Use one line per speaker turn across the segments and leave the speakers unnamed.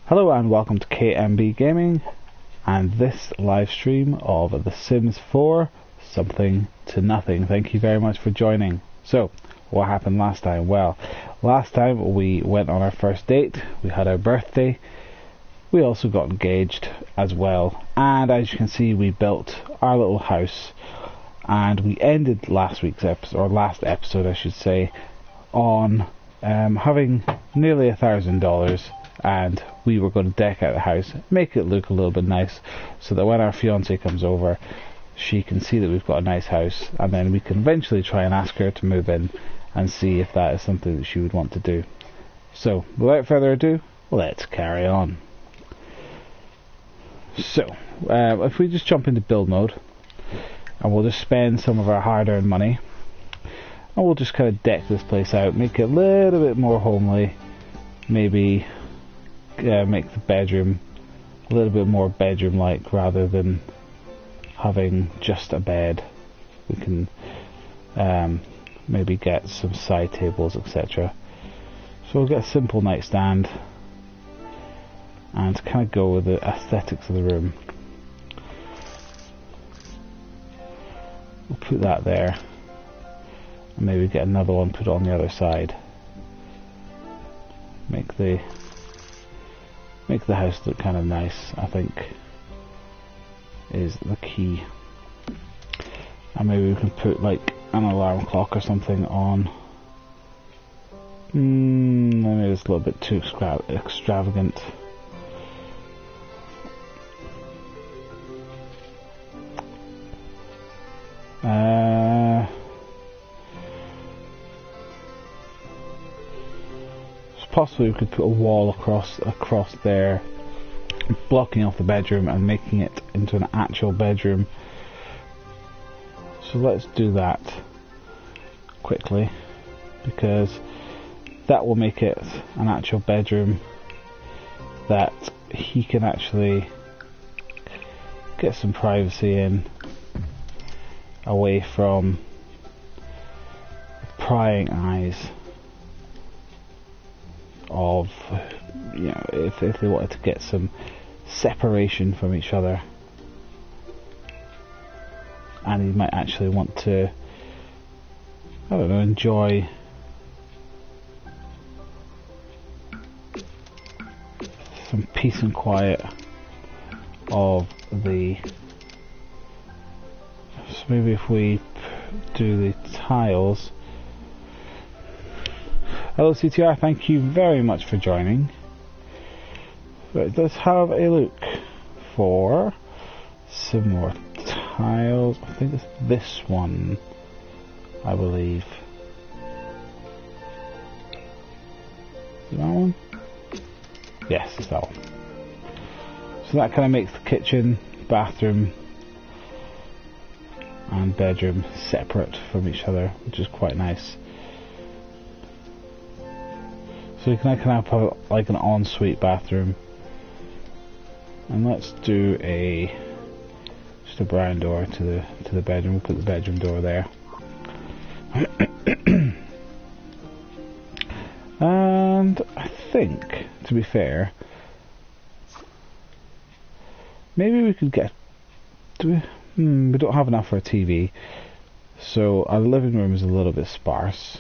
Hello and welcome to KMB Gaming and this live stream of The Sims 4 Something to Nothing. Thank you very much for joining. So, what happened last time? Well, last time we went on our first date, we had our birthday, we also got engaged as well, and as you can see we built our little house, and we ended last week's episode, or last episode I should say, on having nearly $1,000, and we were going to deck out the house, make it look a little bit nice, so that when our fiancé comes over, she can see that we've got a nice house, and then we can eventually try and ask her to move in and see if that is something that she would want to do. So, without further ado, let's carry on. So, if we just jump into build mode, and we'll just spend some of our hard-earned money, and we'll just kind of deck this place out, make it a little bit more homely, maybe make the bedroom a little bit more bedroom-like rather than having just a bed. We can maybe get some side tables, etc. So we'll get a simple nightstand and kind of go with the aesthetics of the room. We'll put that there and maybe get another one put on the other side. Make the house look kind of nice, I think, is the key. And maybe we can put like an alarm clock or something on. Maybe it's a little bit too extravagant. Possibly we could put a wall across there, blocking off the bedroom and making it into an actual bedroom. So let's do that quickly, because that will make it an actual bedroom that he can actually get some privacy in, away from prying eyes of, you know, if they wanted to get some separation from each other, and he might actually want to, I don't know, enjoy some peace and quiet of the. So maybe if we do the tiles. Hello CTR, thank you very much for joining. Right, let's have a look for some more tiles. I think it's this one, I believe. Is that one? Yes, it's that one. So that kind of makes the kitchen, bathroom and bedroom separate from each other, which is quite nice. So you can kind of have like an ensuite bathroom, and let's do just a brown door to the bedroom. We'll put the bedroom door there, and I think, to be fair, maybe we could get. We don't have enough for a TV, so our living room is a little bit sparse.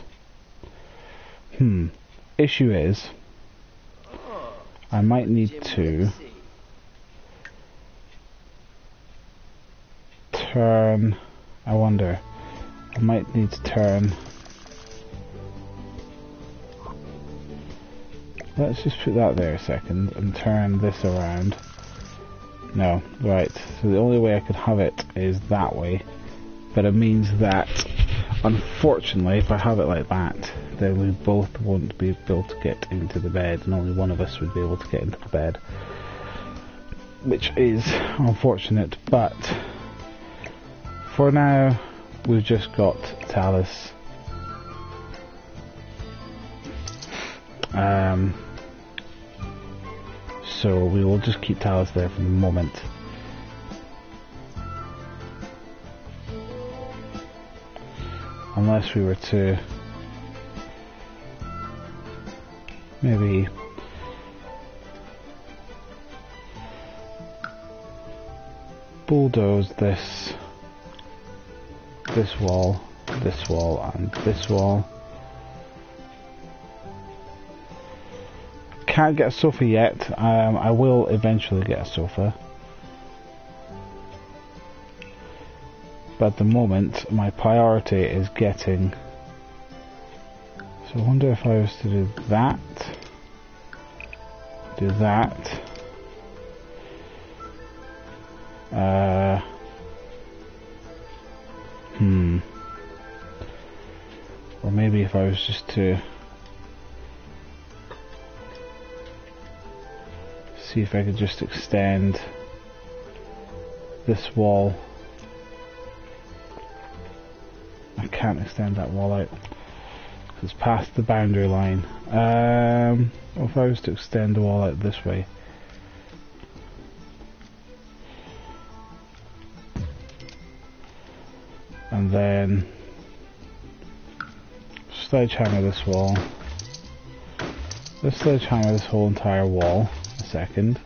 Issue is, I might need to turn, I might need to turn, let's just put that there a second and turn this around. No, right, so the only way I could have it is that way, but it means that, unfortunately, if I have it like that, then we both won't be able to get into the bed, and only one of us would be able to get into the bed, which is unfortunate. But for now we've just got Talus, so we will just keep Talus there for the moment. Unless we were to maybe bulldoze this wall, and this wall. Can't get a sofa yet. I will eventually get a sofa, but at the moment my priority is getting. So I wonder if I was to do that, or maybe if I was just to see if I could just extend this wall. I can't extend that wall out because it's past the boundary line. Or if I was to extend the wall out this way. And then sledgehammer this wall. Let's sledgehammer this whole entire wall a second.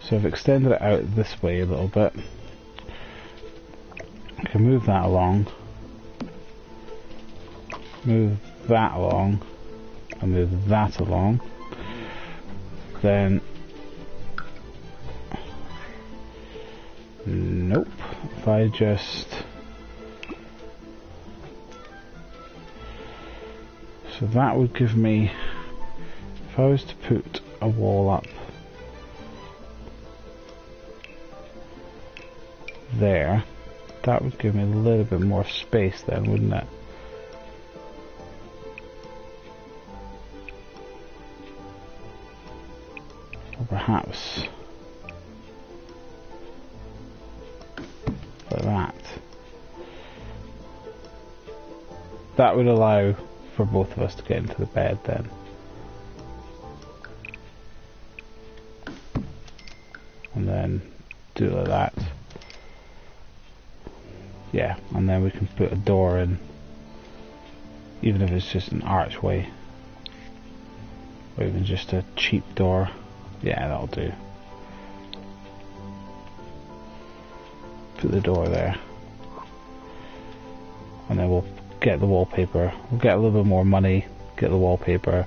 So I've extended it out this way a little bit. I can move that along. Move that along. And move that along. Then nope. If I just so that would give me, if I was to put a wall up there, that would give me a little bit more space then, wouldn't it? Or perhaps like that. That would allow for both of us to get into the bed then. And then do it like that. Yeah, and then we can put a door in, even if it's just an archway, or even just a cheap door. Yeah, that'll do. Put the door there, and then we'll get the wallpaper. We'll get a little bit more money, get the wallpaper.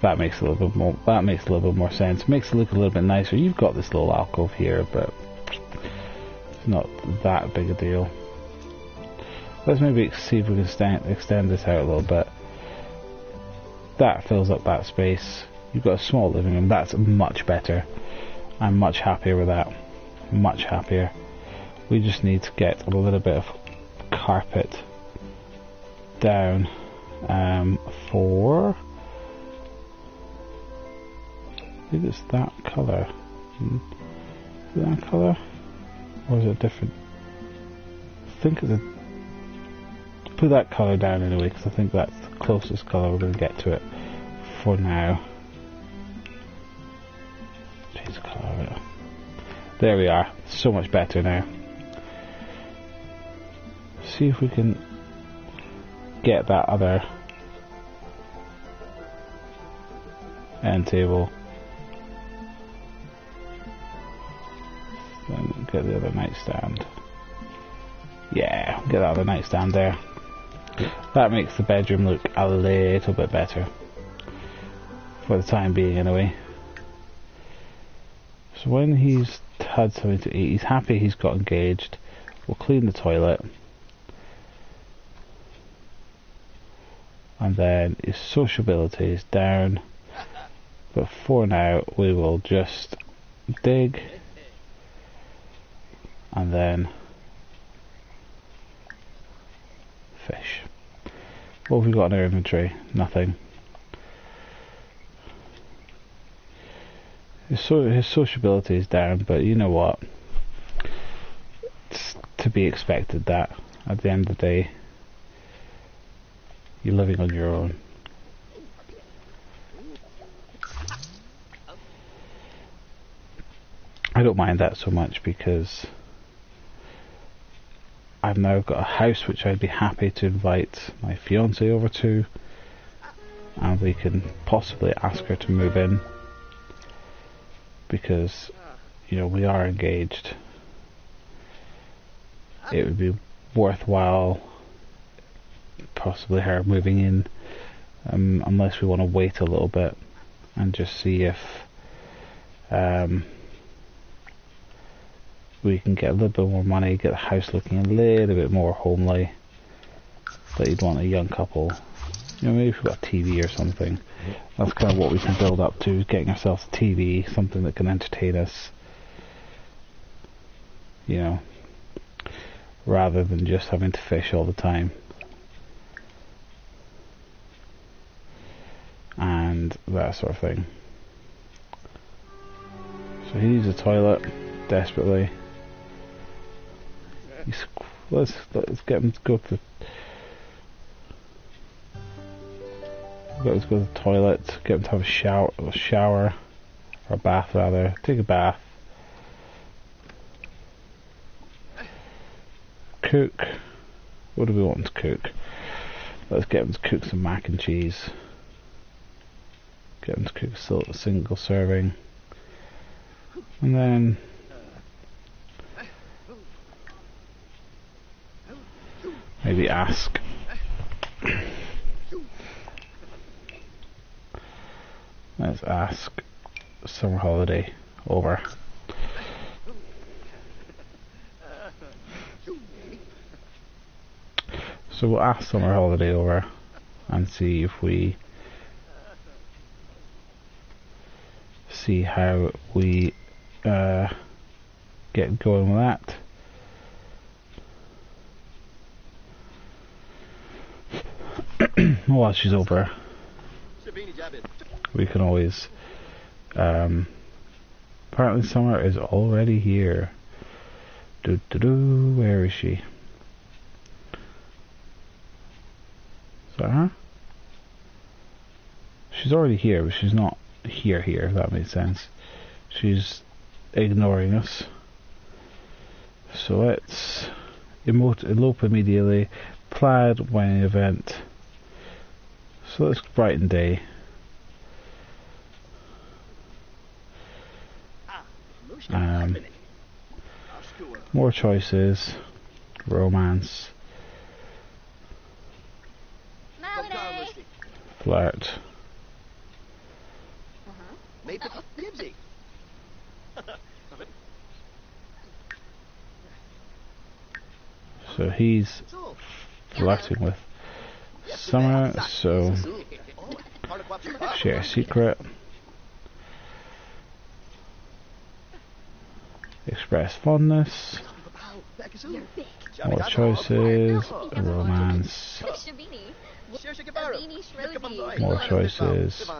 That makes a little bit more. That makes a little bit more sense. Makes it look a little bit nicer. You've got this little alcove here, but it's not that big a deal. Let's maybe see if we can extend this out a little bit. That fills up that space. You've got a small living room. That's much better. I'm much happier with that. Much happier. We just need to get a little bit of carpet down for. I think it's that colour. Is it that colour? Or is it different? I think it's a. Put that colour down anyway, because I think that's the closest colour we're going to get to it for now. Change the colour of it. There we are. So much better now. See if we can get that other end table. Then get the other nightstand. Yeah, get that other nightstand there. That makes the bedroom look a little bit better. For the time being anyway. So when he's had something to eat, he's happy he's got engaged. We'll clean the toilet. And then his sociability is down. But for now we will just dig. And then fish. What have we got in our inventory? Nothing. His sociability is down, but you know what? It's to be expected that at the end of the day you're living on your own. I don't mind that so much because I've now got a house which I'd be happy to invite my fiancé over to. and we can possibly ask her to move in, because, you know, we are engaged. It would be worthwhile possibly her moving in, unless we want to wait a little bit and just see if we can get a little bit more money, get the house looking a little bit more homely. But you'd want a young couple, you know, maybe if we've got a TV or something. That's kind of what we can build up to, getting ourselves a TV, something that can entertain us, you know, rather than just having to fish all the time. And that sort of thing. So he needs a toilet desperately. Let's get him to go to. Let's go to the toilet. Get him to have a shower, or a bath rather. Take a bath. Cook. What do we want to cook? Let's get him to cook some mac and cheese. Get him to cook a single serving. And then maybe ask. Let's ask summer holiday over. So we'll ask summer holiday over and see if we see how we get going with that. While she's over, we can always apparently summer is already here. Where is she? Is that her? She's already here, but she's not here, if that makes sense. She's ignoring us. So let's elope immediately. Plaid wedding event. So let's brighten day. More choices. Romance. Flirt. So he's flirting with Summer, so share a secret. Express fondness. More choices. Romance. More choices.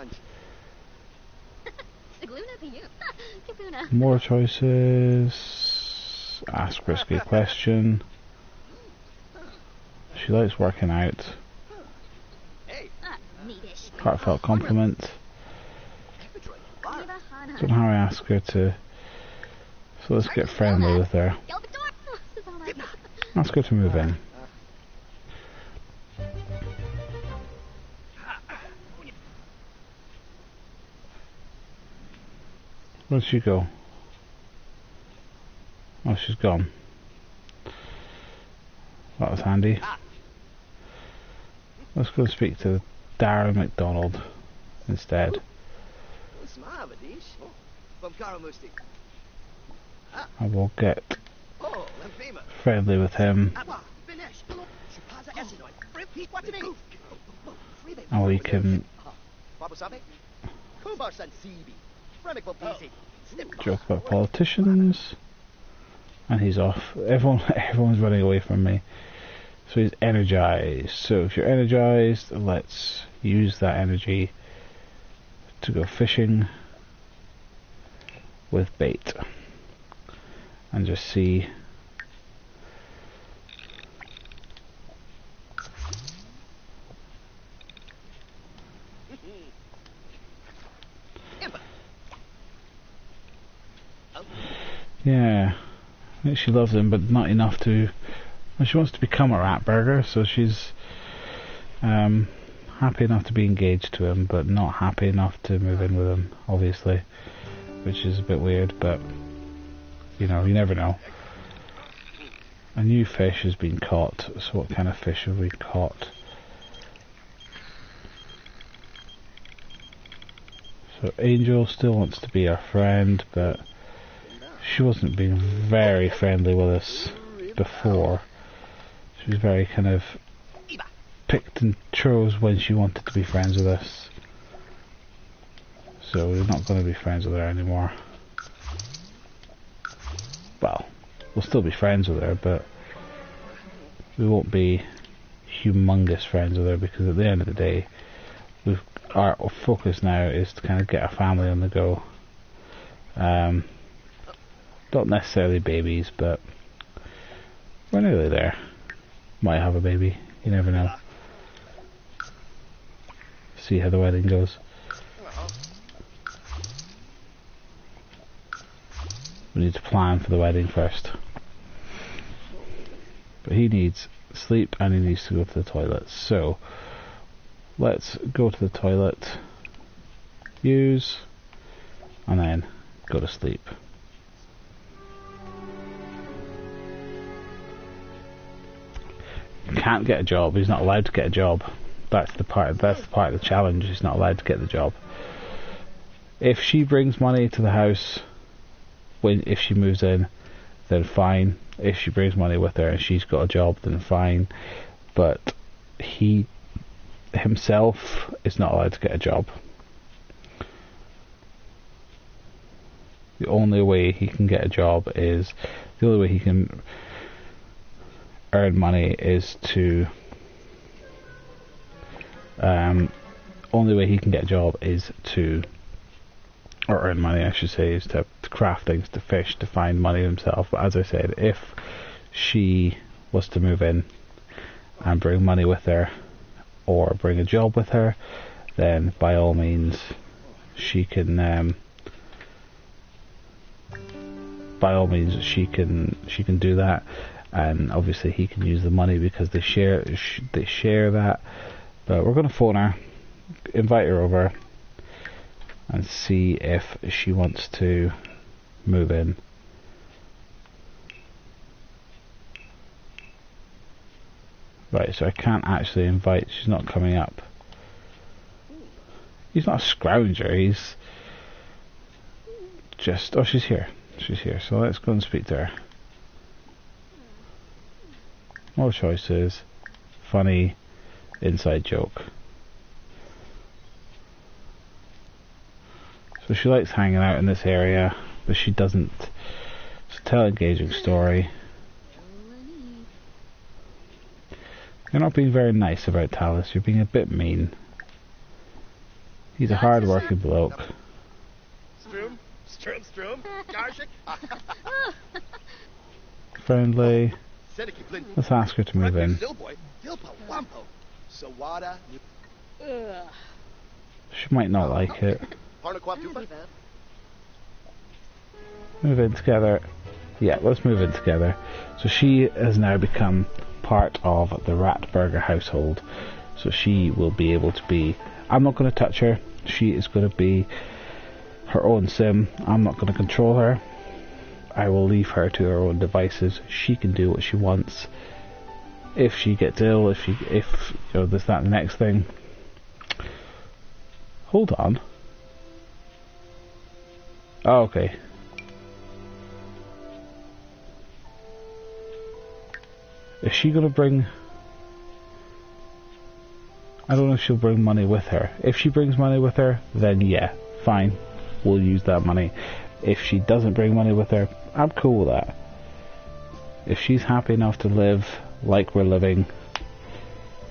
More choices. Ask risky question. She likes working out. Heartfelt compliment. Don't know how I ask her to. So let's get friendly with her. Ask her to move in. Where'd she go? Oh, she's gone. That was handy. Let's go speak to Darren McDonald instead. I will get friendly with him, and we can joke about politicians. And he's off. Everyone's running away from me. So he's energized. So if you're energized, let's use that energy to go fishing with bait and just see. Yeah, I think she loves him, but not enough to. Well, she wants to become a rat burger, so she's happy enough to be engaged to him, but not happy enough to move in with him, obviously, which is a bit weird, but you know, you never know. A new fish has been caught, so what kind of fish have we caught? So Angel still wants to be our friend, but she wasn't being very friendly with us before. She was very kind of picked and chose when she wanted to be friends with us. So we're not going to be friends with her anymore. Well, we'll still be friends with her, but we won't be humongous friends with her, because at the end of the day, our focus now is to kind of get a family on the go. Not necessarily babies, but we're nearly there. Might have a baby, you never know. See how the wedding goes. We need to plan for the wedding first. But he needs sleep and he needs to go to the toilet. So let's go to the toilet, use, and then go to sleep. He can't get a job. He's not allowed to get a job. That's the part of the challenge. He's not allowed to get the job. If she brings money to the house, if she moves in, then fine. If she brings money with her and she's got a job, then fine. But he himself is not allowed to get a job. The only way he can get a job is, the only way he can earn money is to, only way he can get a job is to, or earn money I should say, is to craft things, to fish, to find money himself. But as I said, if she was to move in and bring money with her, or bring a job with her, then by all means she can she can do that, and obviously he can use the money because they share that. But we're going to phone her, invite her over, and see if she wants to move in. Right, so I can't actually invite, she's not coming up. He's not a scrounger, he's just, oh, she's here, so let's go and speak to her. More choices, funny, inside joke. So she likes hanging out in this area, but she doesn't tell an engaging story. You're not being very nice about Talus, you're being a bit mean. He's a hard working bloke. Friendly. Let's ask her to move in. She might not like it. Move in together. Yeah, let's move in together. So she has now become part of the Ratburger household. So she will be able to be... I'm not going to touch her. She is going to be her own sim. I'm not going to control her. I will leave her to her own devices. She can do what she wants. If she gets ill, if you know, this, that, and the next thing. Hold on. Oh, okay. Is she gonna bring... I don't know if she'll bring money with her. If she brings money with her, then yeah, fine. We'll use that money. If she doesn't bring money with her, I'm cool with that. If she's happy enough to live like we're living...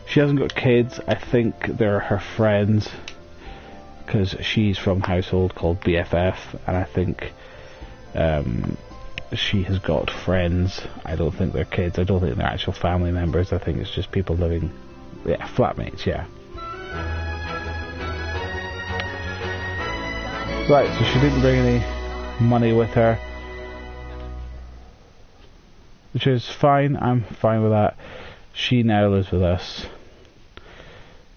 She hasn't got kids. I think they're her friends, because she's from a household called BFF, and I think she has got friends. I don't think they're kids. I don't think they're actual family members. I think it's just people living... Yeah, flatmates, yeah. Right, so she didn't bring any money with her, which is fine. I'm fine with that. She now lives with us.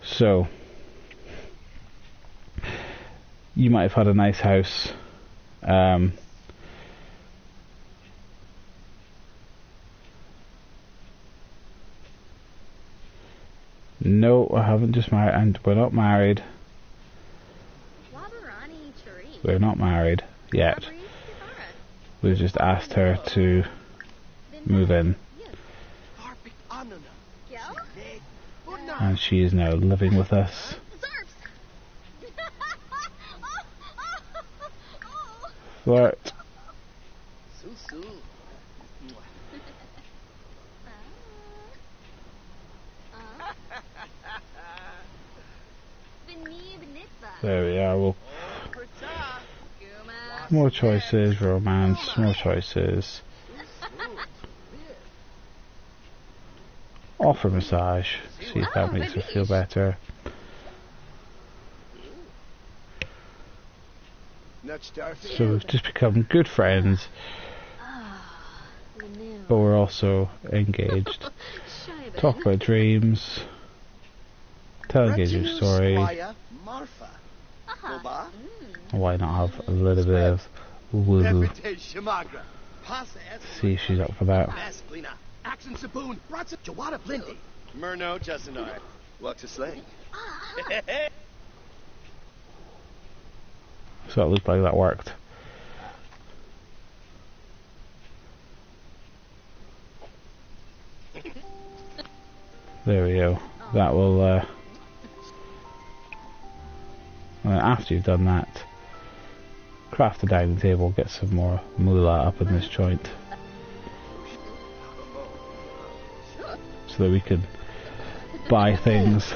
So, you might have had a nice house. No, I haven't just married, and we're not married. We're not married yet. We've just asked her to move in. And she is now living with us. Flirt. There we are. Well, more choices, romance, more choices. Offer massage. See if that makes her feel better. So we've just become good friends, but we're also engaged. Talk about dreams. Tell a engaging story. Why not have a little bit of woo? See if she's up for that. So it looked like that worked. There we go. That will after you've done that, craft a dining table, get some more moolah up in this joint, so that we can buy things.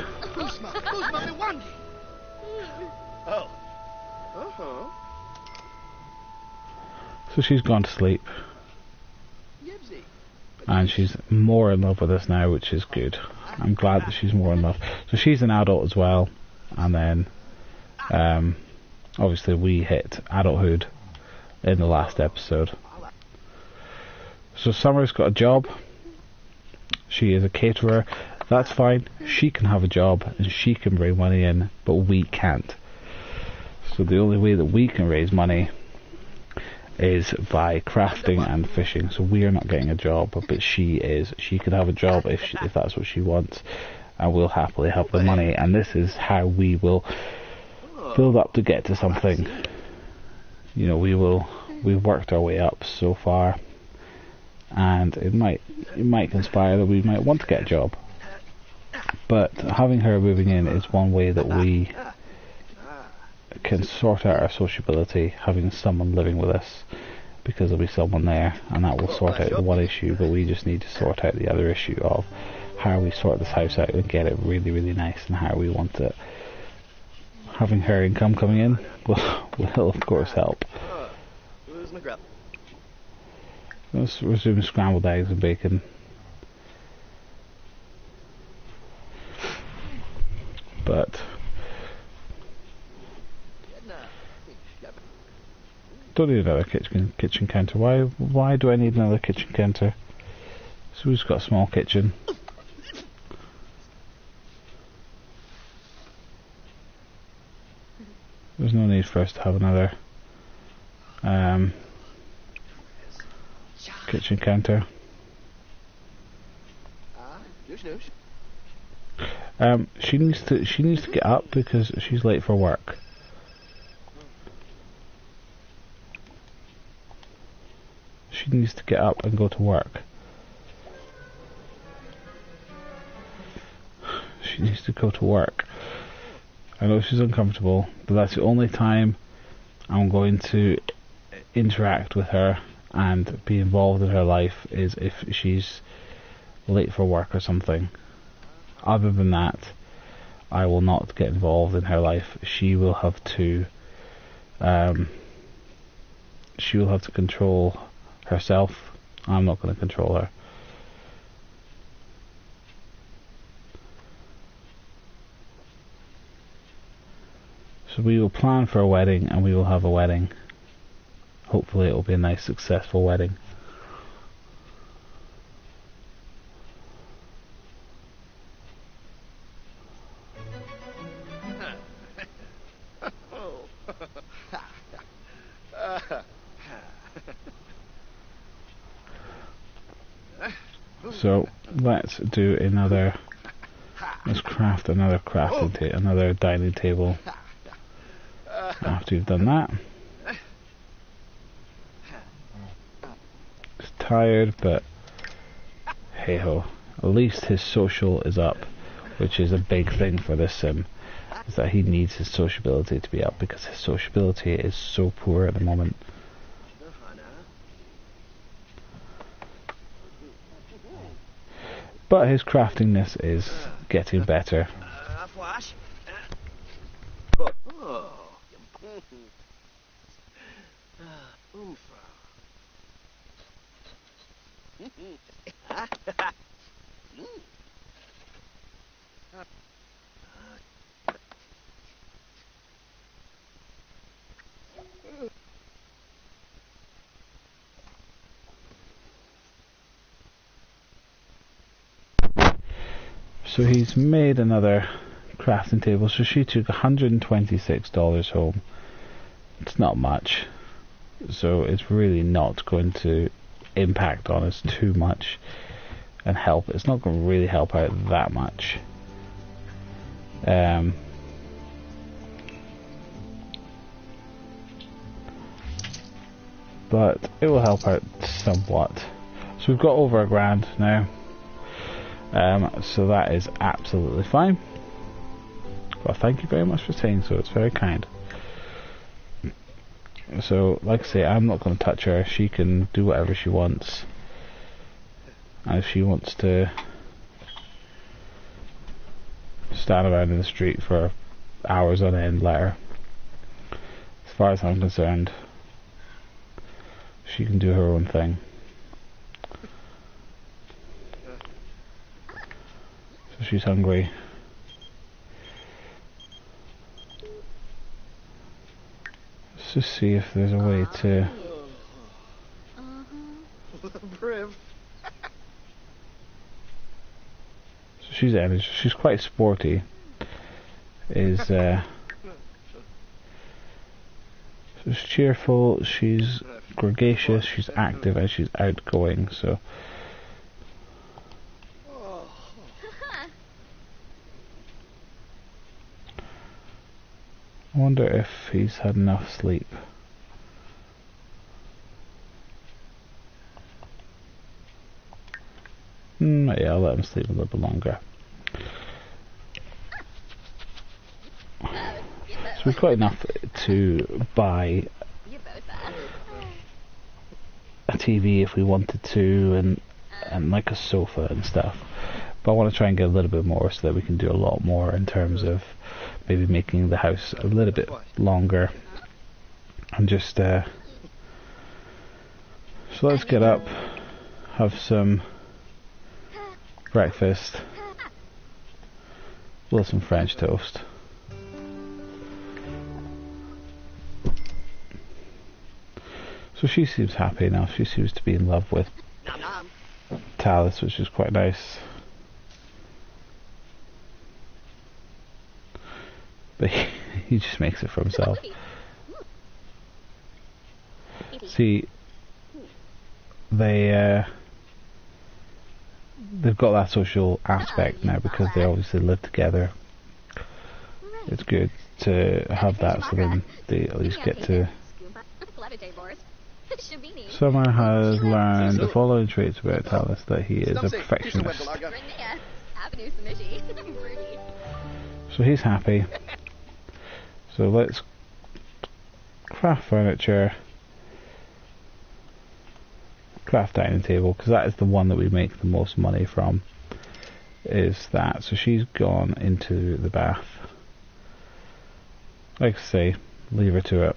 So she's gone to sleep, and she's more in love with us now, which is good. I'm glad that she's more in love. So she's an adult as well, and then obviously we hit adulthood in the last episode. So Summer's got a job. She is a caterer. That's fine. She can have a job and she can bring money in, but we can't. So the only way that we can raise money is by crafting and fishing. So we are not getting a job, but she is. She could have a job if that's what she wants, and we'll happily help the money. And this is how we will build up to get to something. You know, we've worked our way up so far, and it might conspire that we might want to get a job. But having her moving in is one way that we can sort out our sociability, having someone living with us, because there'll be someone there, and that will sort out the one issue, but we just need to sort out the other issue of how we sort this house out and get it really, really nice and how we want it. Having her income coming in will of course help. Let's resume scrambled eggs and bacon. But don't need another kitchen counter. Why do I need another kitchen counter? So we've just got a small kitchen. There's no need for us to have another kitchen counter. She needs to get up because she's late for work. She needs to get up and go to work. She needs to go to work. I know she's uncomfortable, but that's the only time I'm going to interact with her and be involved in her life, is if she's late for work or something. Other than that, I will not get involved in her life. She will have to control herself. I'm not going to control her. So we will plan for a wedding, and we will have a wedding. Hopefully it will be a nice, successful wedding. So let's do another. Let's craft another another dining table. After you've done that, he's tired, but hey ho. At least his social is up, which is a big thing for this sim. Is that he needs his sociability to be up because his sociability is so poor at the moment. But his craftingness is getting better. So he's made another crafting table. So she took $126 home. It's not much. So it's really not going to impact on us too much and help. It's not going to really help out that much. But it will help out somewhat. So we've got over $1,000 now. So that is absolutely fine. Well, thank you very much for saying so. It's very kind. So, like I say, I'm not going to touch her. She can do whatever she wants. And if she wants to stand around in the street for hours on end, let her. As far as I'm concerned, she can do her own thing. So she's hungry. Let's just see if there's a way to... So she's energy. She's quite sporty. She's cheerful, she's gregarious, she's active, and she's outgoing, so... I wonder if he's had enough sleep. Yeah, I'll let him sleep a little bit longer. So we've got enough to buy a TV if we wanted to, and like a sofa and stuff. But I want to try and get a little bit more so that we can do a lot more in terms of maybe making the house a little bit longer. And just so let's get up, have some breakfast with some French toast. So she seems happy enough. She seems to be in love with Titus, which is quite nice. But he just makes it for himself. See, they've got that social aspect now because they obviously live together. It's good to have that, so then they at least get to... Summer has learned the following traits about Titus: that he is a perfectionist. So he's happy. So let's craft furniture, craft dining table, because that is the one that we make the most money from, is that. So she's gone into the bath. Like I say, leave her to it.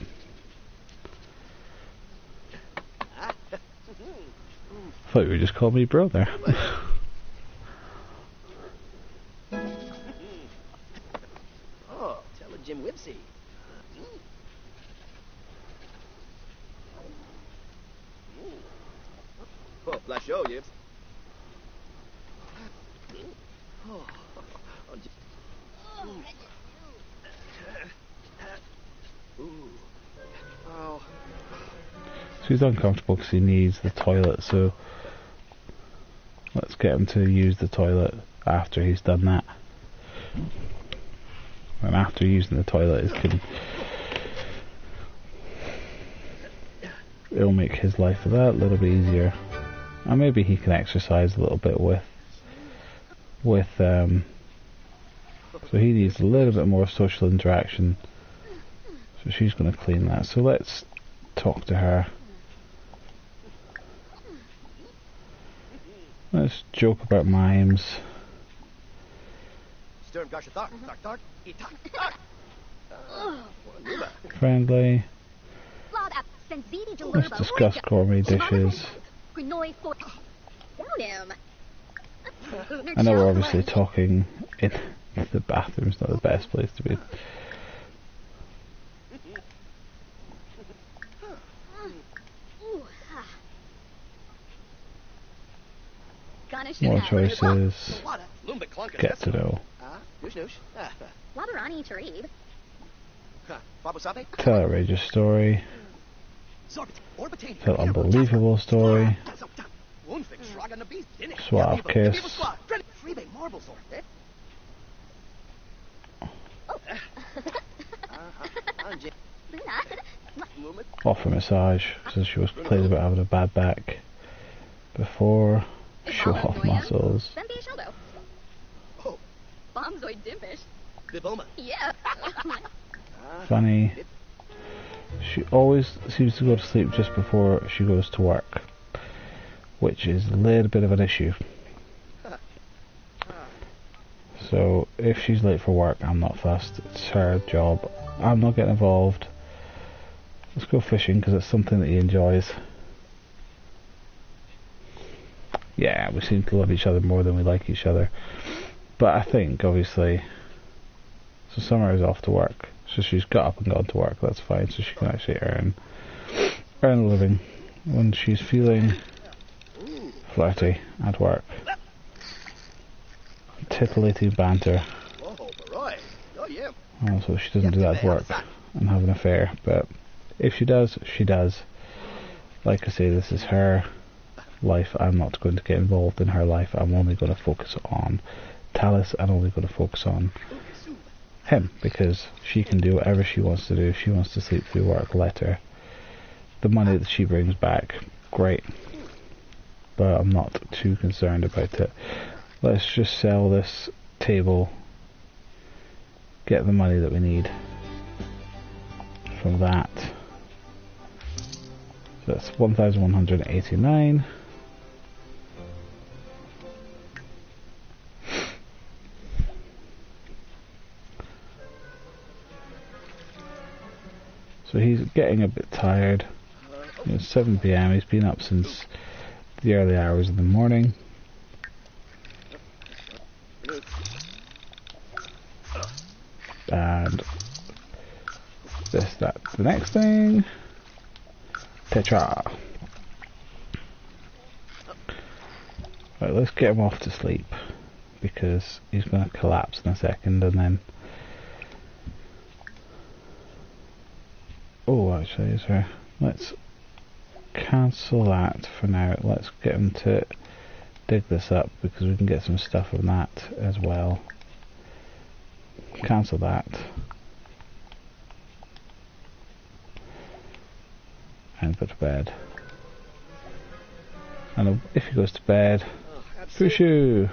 I thought you were just calling me brother.
Oh, tell a Jim Whipsy. Oh, flash show, Yips. Oh, ooh. Oh.
he's uncomfortable because he needs the toilet, so let's get him to use the toilet after he's done that. And after using the toilet, it'll make his life that little bit easier. And maybe he can exercise a little bit so he needs a little bit more social interaction. So she's going to clean that. So let's talk to her. Let's joke about mimes. Friendly. Let's discuss gourmet dishes. I know we're obviously talking in the bathroom's not the best place to be. More choices. Get to know. Tell an outrageous story. Tell an unbelievable story. Suave kiss. Offer massage, since she was complaining about having a bad back before. Show off muscles. Funny. She always seems to go to sleep just before she goes to work, which is a little bit of an issue. So if she's late for work, I'm not fussed. It's her job. I'm not getting involved. Let's go fishing because it's something that he enjoys. Yeah, we seem to love each other more than we like each other. But I think, obviously, so Summer is off to work. So she's got up and gone to work. That's fine. So she can actually earn a living when she's feeling flirty at work. Titillating banter. Also, she doesn't do that at work and have an affair. But if she does, she does. Like I say, this is her life. I'm not going to get involved in her life. I'm only going to focus on Titus and only going to focus on him because she can do whatever she wants to do. If she wants to sleep through work, let her. The money that she brings back, great, but I'm not too concerned about it. Let's just sell this table, get the money that we need from that. So that's 1,189. So he's getting a bit tired. It's 7 PM. He's been up since the early hours of the morning. And this, that's the next thing. Tetra. Right, let's get him off to sleep because he's going to collapse in a second and then. Oh, actually, is there? Let's cancel that for now. Let's get him to dig this up because we can get some stuff from that as well. Cancel that. And put to bed. And if he goes to bed, Pushu!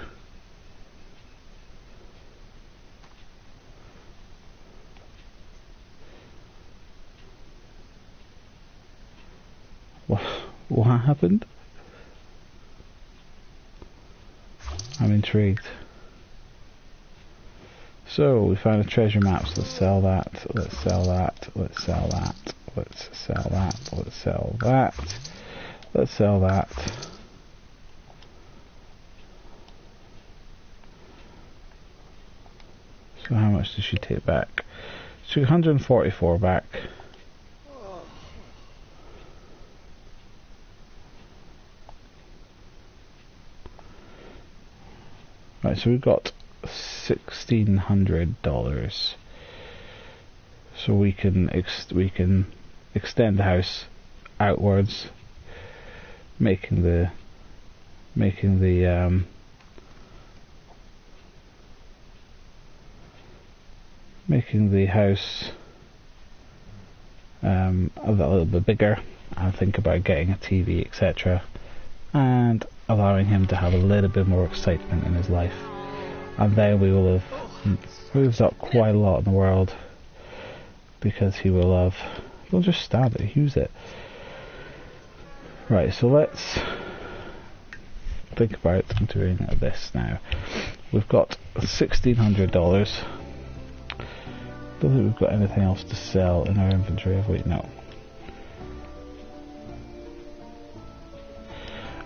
What happened? I'm intrigued. So we found a treasure map, so let's sell that, let's sell that, let's sell that, let's sell that, let's sell that, let's sell that. So how much did she take back? She took 144 back. Right, so we've got $1,600. So we can extend the house outwards, making the house a little bit bigger, and think about getting a TV, etc., and allowing him to have a little bit more excitement in his life. And then we will have moved up quite a lot in the world, because he'll just stand it, use it. Right, so let's think about doing this now. We've got $1,600. Don't think we've got anything else to sell in our inventory, have we? No.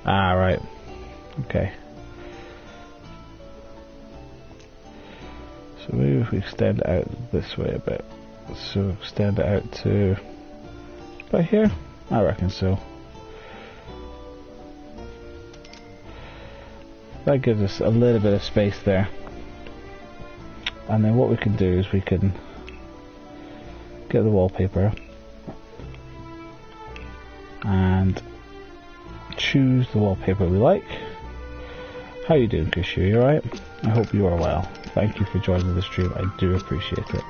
Ah, right. Okay. So maybe if we extend it out this way a bit. So extend it out to about here? I reckon so. That gives us a little bit of space there. And then what we can do is we can get the wallpaper and choose the wallpaper we like. How you doing, Kushu? You alright? I hope you are well. Thank you for joining the stream. I do appreciate it.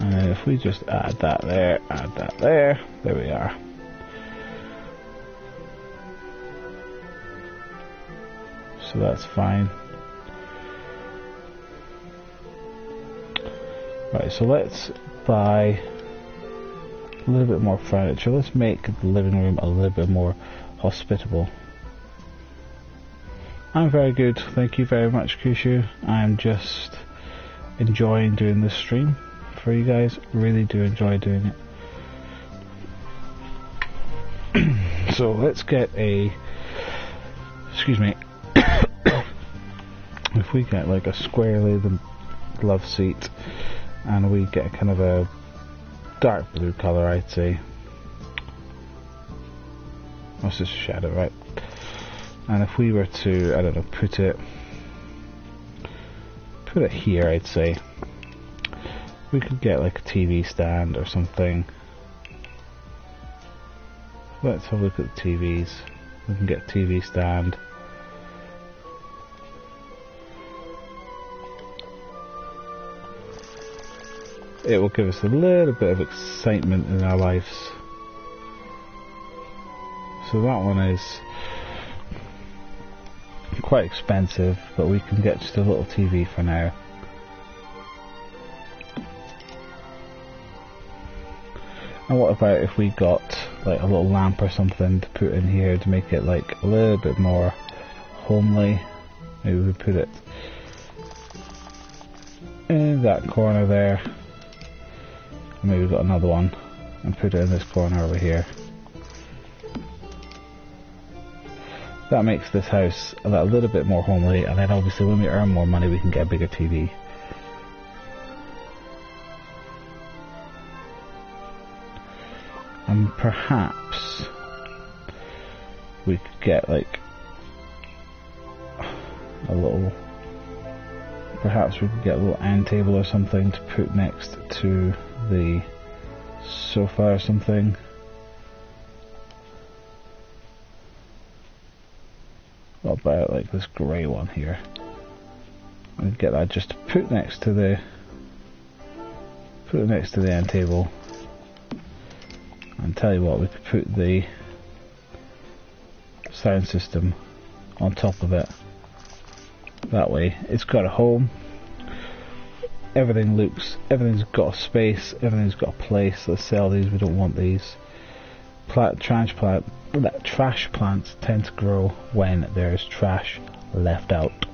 And if we just add that there, there we are. So that's fine. Right, so let's buy a little bit more furniture. Let's make the living room a little bit more hospitable. I'm very good, thank you very much, Kushu. I'm just enjoying doing this stream for you guys. Really do enjoy doing it. So let's get a, excuse me, if we get like a squarely the love seat and we get kind of a dark blue colour, I'd say. That's just a shadow, right? And if we were to, I don't know, put it here, I'd say we could get like a TV stand or something. Let's have a look at the TVs. We can get a TV stand. It will give us a little bit of excitement in our lives. So that one is quite expensive, but we can get just a little TV for now. And what about if we got like a little lamp or something to put in here to make it like a little bit more homely? Maybe we put it in that corner there. Maybe we've got another one and put it in this corner over here. That makes this house a little bit more homely, and then obviously when we earn more money we can get a bigger TV. And perhaps we could get like a little, perhaps we could get a little end table or something to put next to the sofa or something. What about like this grey one here? We could get that just to put next to the end table. And tell you what, we could put the sound system on top of it. That way it's got a home. Everything's got a space, everything's got a place. Let's sell these, we don't want these. Trash plants tend to grow when there's trash left out.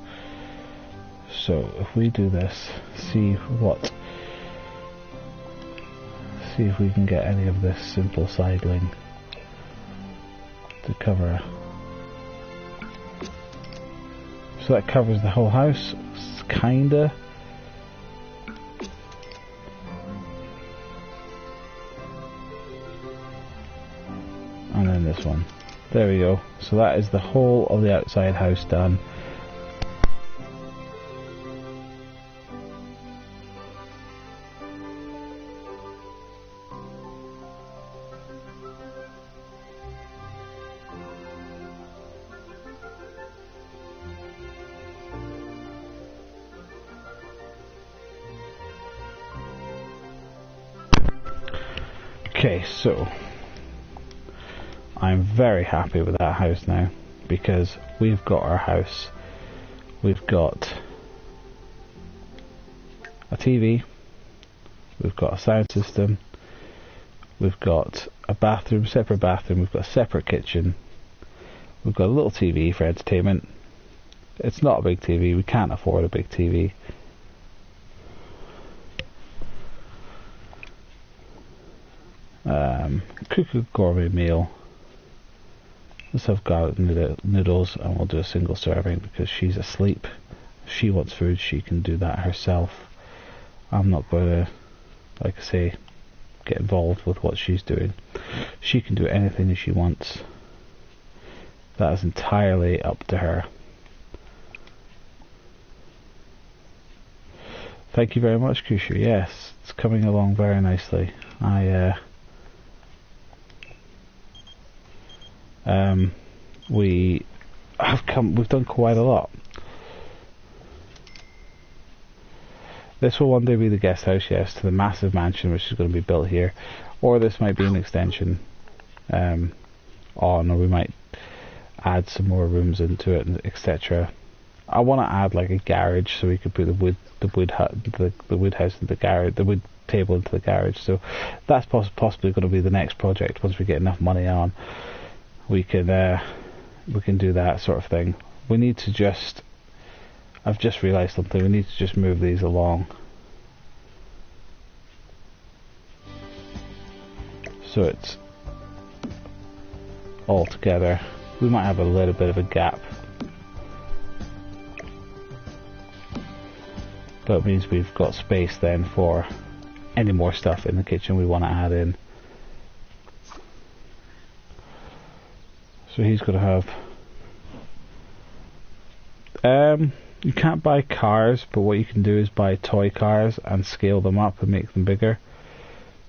So if we do this, see if we can get any of this simple siding to cover. So that covers the whole house, kinda. and then this one. There we go. So that is the whole of the outside house done. Okay, so I'm very happy with that house now, because we've got our house. We've got a TV, we've got a sound system, we've got a bathroom, separate bathroom, we've got a separate kitchen, we've got a little TV for entertainment. It's not a big TV, we can't afford a big TV. Cook a gourmet meal. Let's have garlic noodles, and we'll do a single serving because she's asleep. If she wants food, she can do that herself. I'm not going to, like I say, get involved with what she's doing. She can do anything that she wants. That is entirely up to her. Thank you very much, Kushu. Yes, it's coming along very nicely. We've done quite a lot. This will one day be the guest house, yes, to the massive mansion which is going to be built here, or this might be an extension on, or we might add some more rooms into it, etc. I want to add like a garage so we could put the wood house into the garage, the wood table into the garage. So that's possibly going to be the next project. Once we get enough money on, we can do that sort of thing. We need to just, I've just realised something, we need to just move these along so it's all together. We might have a little bit of a gap, but it means we've got space then for any more stuff in the kitchen we want to add in. So he's going to have you can't buy cars, but what you can do is buy toy cars and scale them up and make them bigger.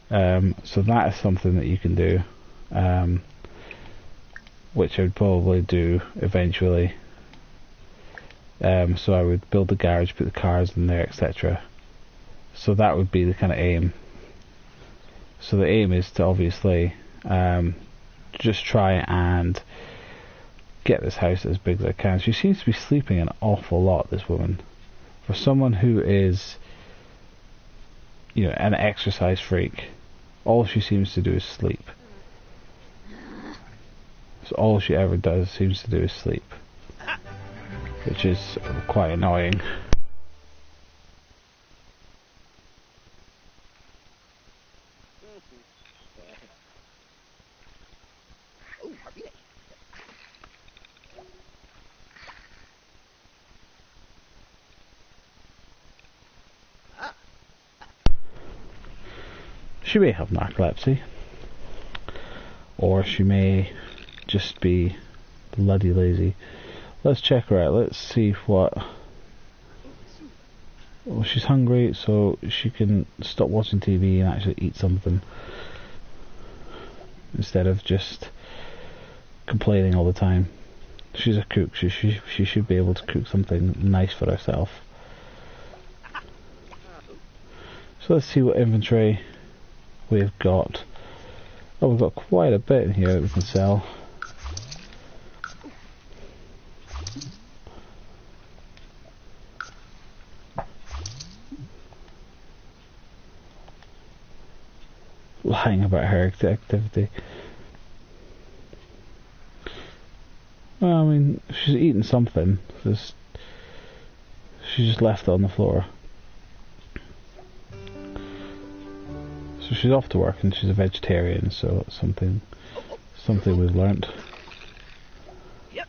So that is something that you can do, which I would probably do eventually. So I would build the garage, put the cars in there, etc. So that would be the kind of aim. So the aim is to obviously just try and get this house as big as I can. She seems to be sleeping an awful lot, this woman. For someone who is, you know, an exercise freak, all she seems to do is sleep. So all she ever does seems to do is sleep, which is quite annoying. She may have narcolepsy, or she may just be bloody lazy. Let's check her out. Let's see what. Well, she's hungry, so she can stop watching TV and actually eat something instead of just complaining all the time. She's a cook. She should be able to cook something nice for herself. So let's see what inventory we've got. Oh, we've got quite a bit in here that we can sell. Lying about her activity. Well, I mean, she's eating something. She just left it on the floor. So she's off to work, and she's a vegetarian, so it's something we've learnt.
Yep.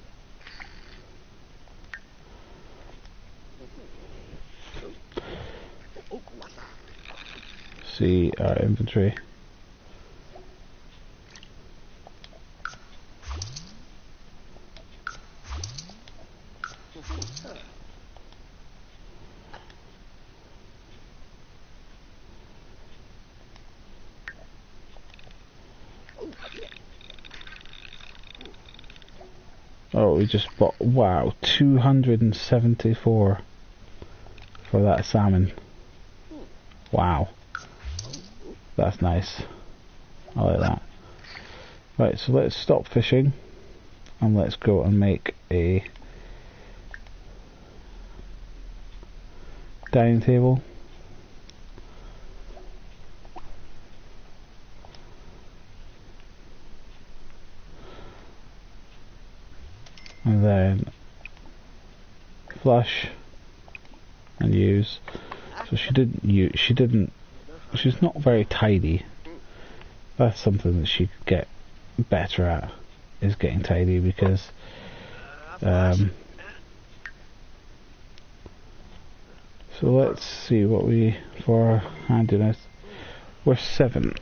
See our inventory. Oh, we just bought, wow, 274 for that salmon. Wow. That's nice. I like that. Right, so let's stop fishing and let's go and make a dining table. And then flush and use. So she's not very tidy. That's something that she could get better at, is getting tidy, because so let's see what we, for handiness, we're 7.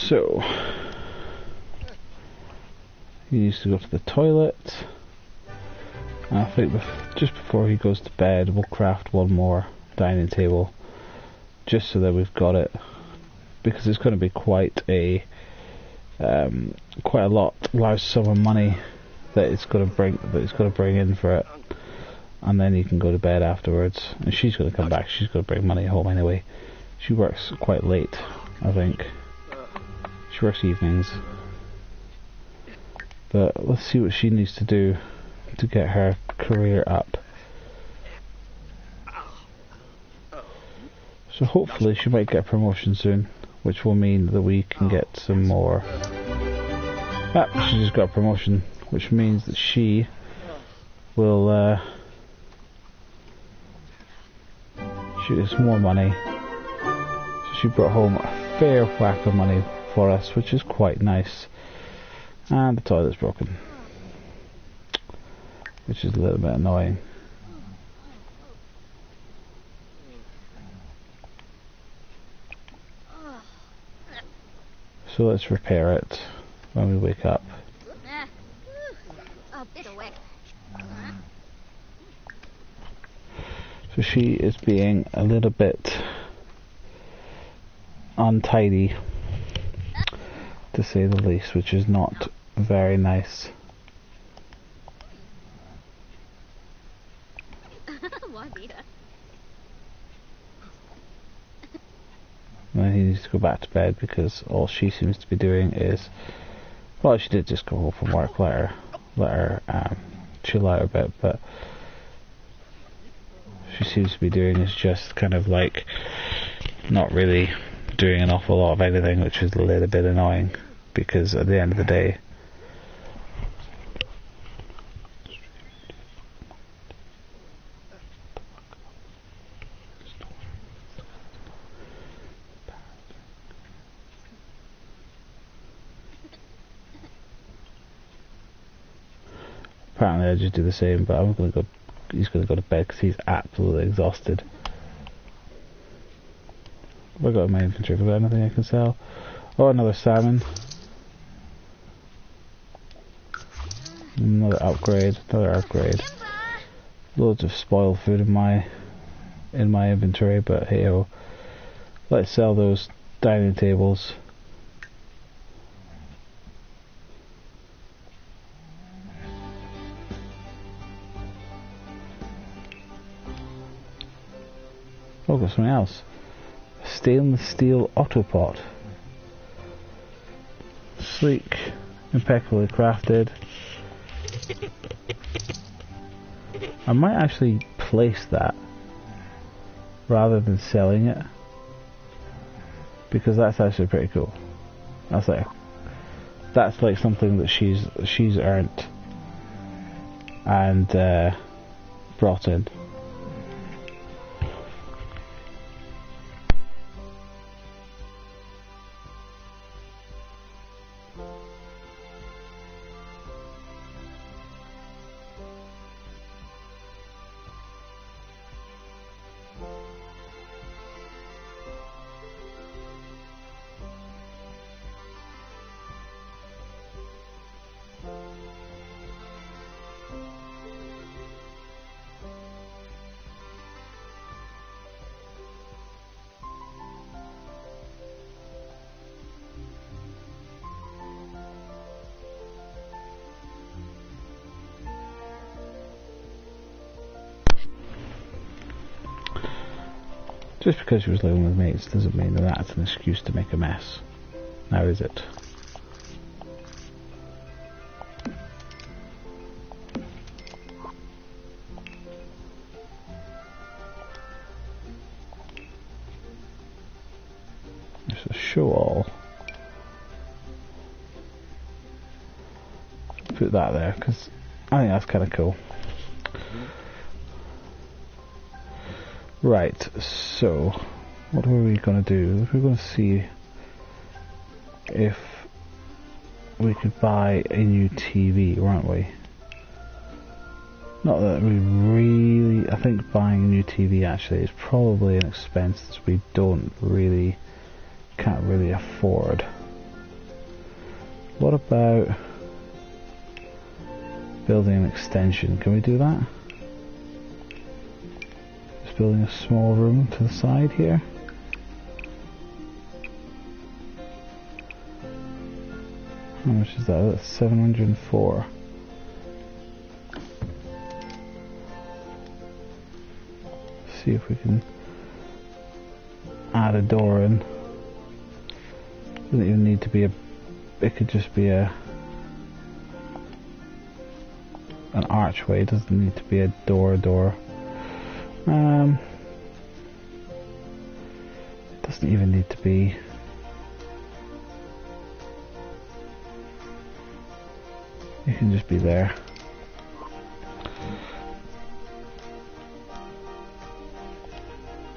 So he needs to go to the toilet, and I think just before he goes to bed we'll craft one more dining table, just so that we've got it, because it's going to be quite a large sum of money that it's going to bring in for it, and then he can go to bed afterwards, and she's going to come back. She's going to bring money home anyway. She works quite late, I think. She works evenings, but let's see what she needs to do to get her career up. So hopefully she might get a promotion soon, which will mean that we can get some more. She just got a promotion, which means that she will she gets more money. So she brought home a fair whack of money for us, which is quite nice. And the toilet's broken, which is a little bit annoying. So let's repair it when we wake up. So she is being a little bit untidy, to say the least, which is not very nice. And he needs to go back to bed, because all she seems to be doing is, well, she did just go home from work, let her chill out a bit, but she seems to be doing is just kind of like not really doing an awful lot of anything, which is a little bit annoying, because at the end of the day apparently I just do the same, but he's going to go to bed because he's absolutely exhausted. What have I got in my inventory? Have I got anything I can sell? Oh, another salmon. Another upgrade. Loads of spoiled food in my inventory, but hey ho. Let's sell those dining tables. Oh, got something else. Stainless steel autopot. Sleek, impeccably crafted. I might actually place that rather than selling it, because that's actually pretty cool. That's like something that she's earned and brought in. Just because she was living with mates doesn't mean that that's an excuse to make a mess. Now is it? There's a show all. Put that there because I think that's kind of cool. Right, so what were we going to do? We're going to see if we could buy a new TV, weren't we? Not that we really... I think buying a new TV actually is probably an expense that we can't really afford. What about building an extension? Can we do that? Building a small room to the side here. How much is that? That's 704. See if we can add a door in. Doesn't even need to be it could just be an archway. It doesn't need to be a door. Doesn't even need to be. It can just be there.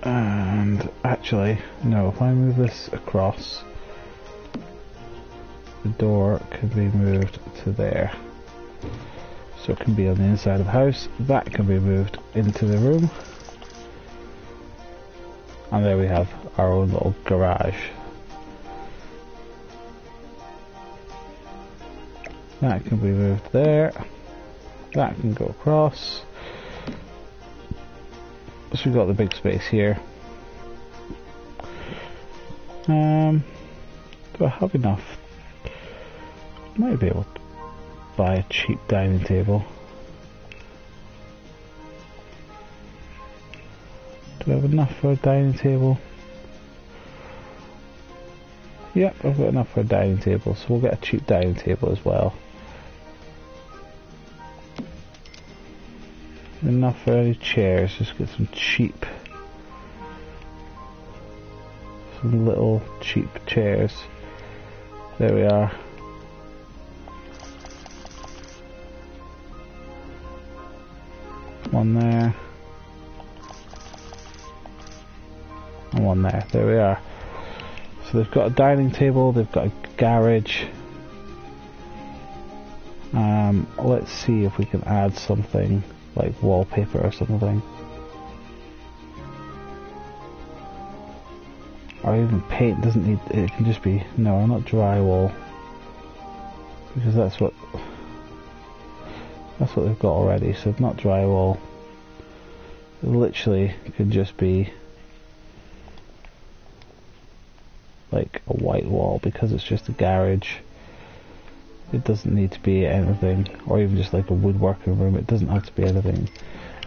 And actually, no, if I move this across, the door can be moved to there. So it can be on the inside of the house. That can be moved into the room. And there we have our own little garage. That can be moved there. That can go across. So we've got the big space here. Do I have enough? Might be able to buy a cheap dining table. Do I have enough for a dining table? Yep, I've got enough for a dining table, so we'll get a cheap dining table as well. Enough for any chairs, just get some little cheap chairs. There we are. One there. And one there. There we are. So they've got a dining table, they've got a garage. Let's see if we can add something like wallpaper or something. Or even paint. Doesn't need, it can just be, no, not drywall. Because that's what they've got already, so not drywall. It literally could just be like a white wall because it's just a garage. It doesn't need to be anything, or even just like a woodworking room. It doesn't have to be anything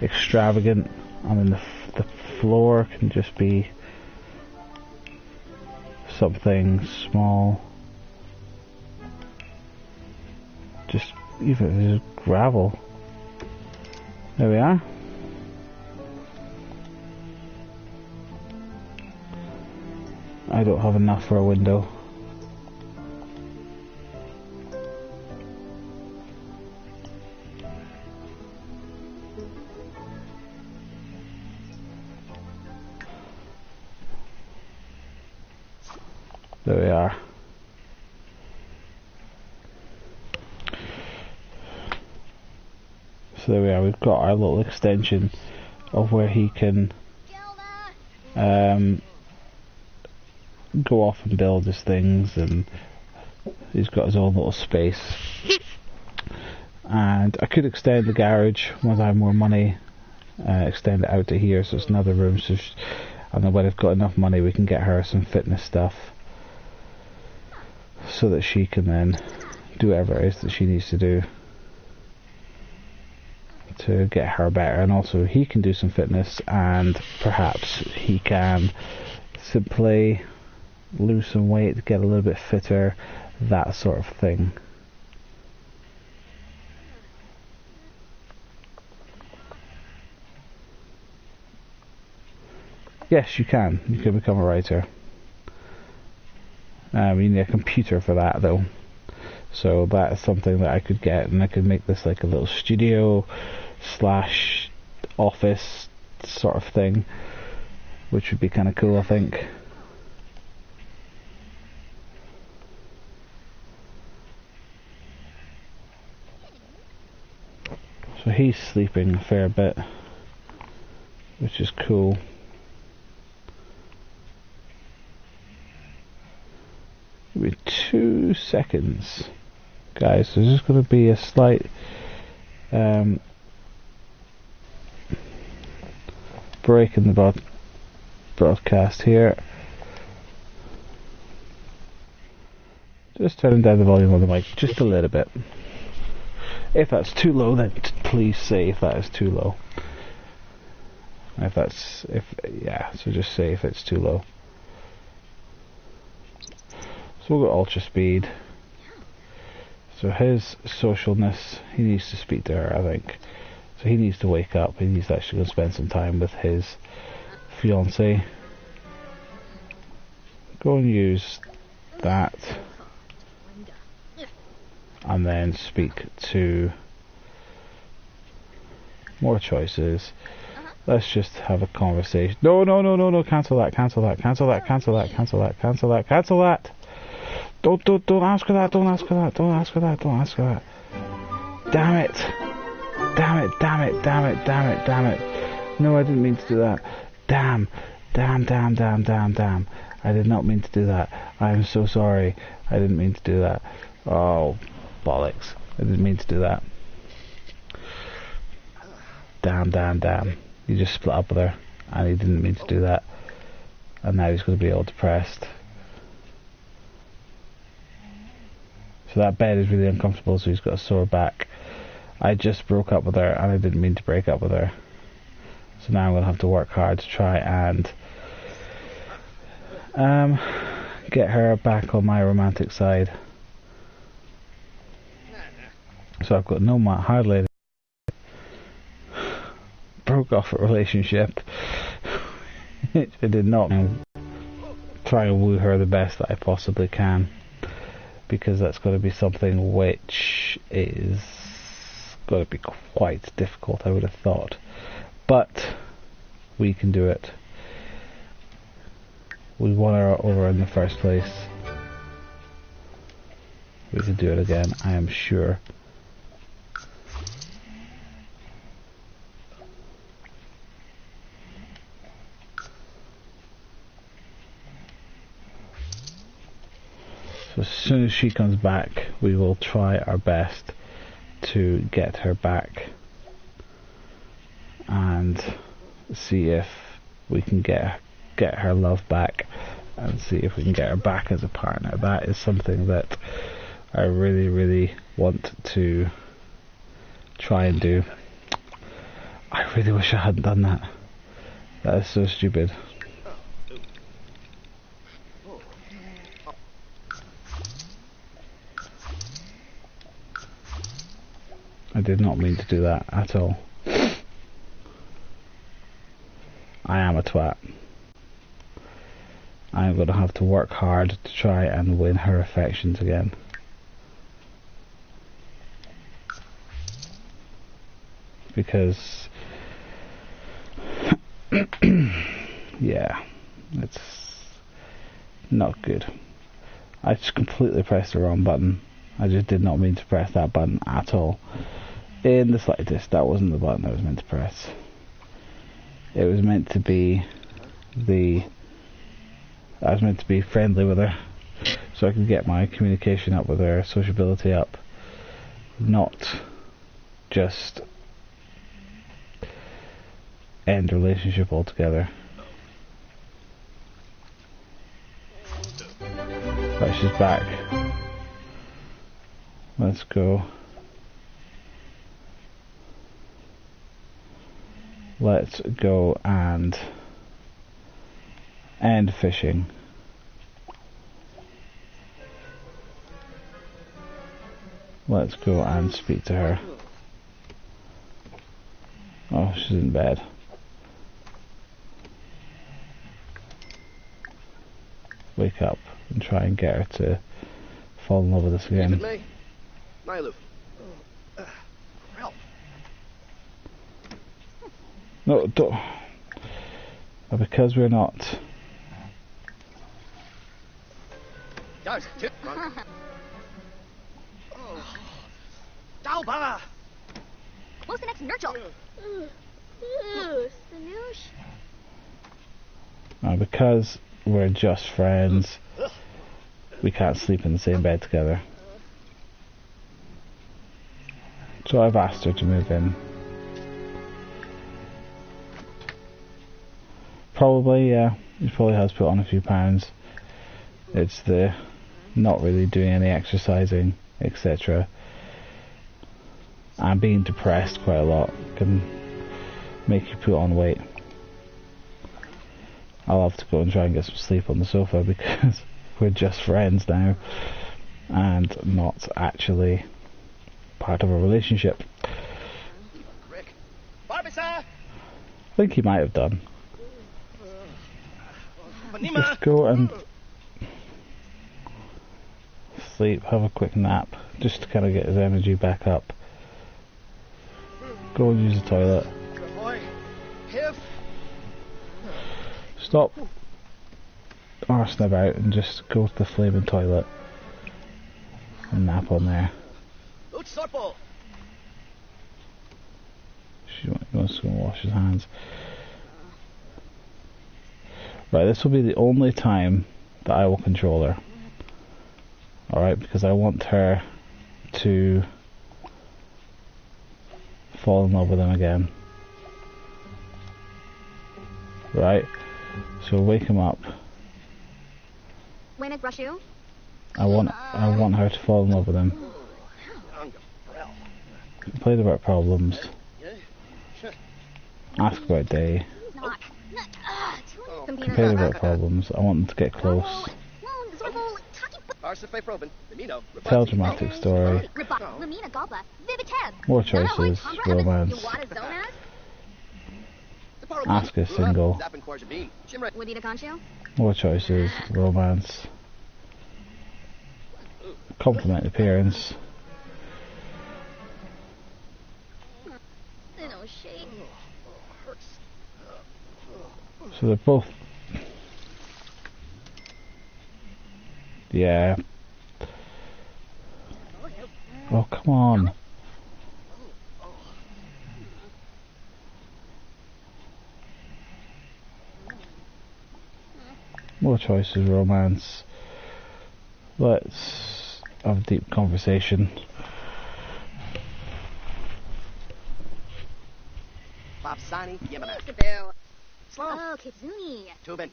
extravagant. I mean, the floor can just be something small. Just even just gravel. There we are. I don't have enough for a window. There we are. So there we are, we've got our little extension of where he can go off and build his things, and he's got his own little space. And I could extend the garage once I have more money, extend it out to here so it's another room, so and then when I've got enough money we can get her some fitness stuff so that she can then do whatever it is that she needs to do. to get her better, and also he can do some fitness, and perhaps he can simply lose some weight, get a little bit fitter, that sort of thing. Yes, you can. You can become a writer. You need a computer for that, though. So that is something that I could get, and I could make this like a little studio slash office sort of thing, which would be kind of cool, I think. So he's sleeping a fair bit, which is cool. Give me 2 seconds, guys. There's just going to be a slight break in the broadcast here. Just turning down the volume on the mic just a little bit. If that's too low, then please say if that is too low. So just say if it's too low. So we'll go ultra speed. So his socialness, he needs to speak to her, I think. So he needs to wake up. He needs to actually go spend some time with his fiancé. Go and use that. And then speak to more choices. Let's just have a conversation. No, cancel that. Don't ask her that. Damn it. No, I didn't mean to do that. Damn. I did not mean to do that. I am so sorry. I didn't mean to do that. Oh, bollocks. I didn't mean to do that. Damn. He just split up with her, and he didn't mean to do that. And now he's going to be all depressed. So that bed is really uncomfortable, so he's got a sore back. I just broke up with her, and I didn't mean to break up with her. So now I'm going to have to work hard to try and get her back on my romantic side. So I've got no hardly broke off a relationship. I did not try and woo her the best that I possibly can, because that's got to be something which is got to be quite difficult, I would have thought. But we can do it. We won her over in the first place. We can do it again, I am sure. So as soon as she comes back, we will try our best to get her back and see if we can get her love back, and see if we can get her back as a partner. That is something that I really want to try and do. I really wish I hadn't done that. That is so stupid. I did not mean to do that at all. I am a twat. I'm going to have to work hard to try and win her affections again. Because yeah, it's not good. I just completely pressed the wrong button. I just did not mean to press that button at all. In the slightest. That wasn't the button I was meant to press. It was meant to be I was meant to be friendly with her, so I could get my communication up with her, sociability up, not just end the relationship altogether. Right, she's back. Let's go. let's go and end fishing. Let's go and speak to her. Oh, she's in bed. Wake up and try and get her to fall in love with us again. No, don't. Because we're not.
What's the next nurture?
Because we're just friends, we can't sleep in the same bed together. So I've asked her to move in. Probably, yeah, he probably has put on a few pounds. It's the not really doing any exercising, etc. And being depressed quite a lot can make you put on weight. I'll have to go and try and get some sleep on the sofa because we're just friends now and not actually part of a relationship. I think he might have done. Just go and sleep, have a quick nap, just to kind of get his energy back up. Go and use the toilet. Stop arsing about and just go to the flaming toilet and nap on there. She wants to go and wash his hands. Right, this will be the only time that I will control her. Alright, because I want her to fall in love with him again. Right, so wake him up. I want her to fall in love with him. Complain about problems. Ask about day. Complain about problems. I want them to get close. Tell dramatic story. More choices. Romance. Ask if single. More choices. Romance. Compliment appearance. So they're both. Yeah. Oh, come on. More choices, romance. Let's have a deep conversation.
Oh, Kitsune.
Tubin.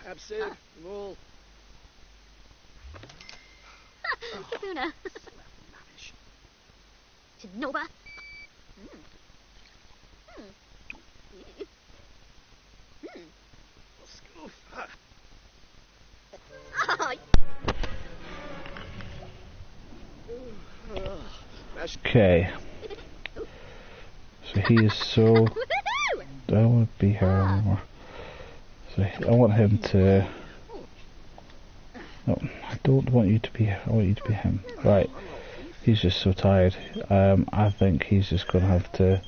Absurd. Roll.
Kapuna. Nova.
Okay. So he is so. I don't want to be her anymore. So I want him to. No, I don't want you to be. I want you to be him. Right. He's just so tired. I think he's just gonna have to.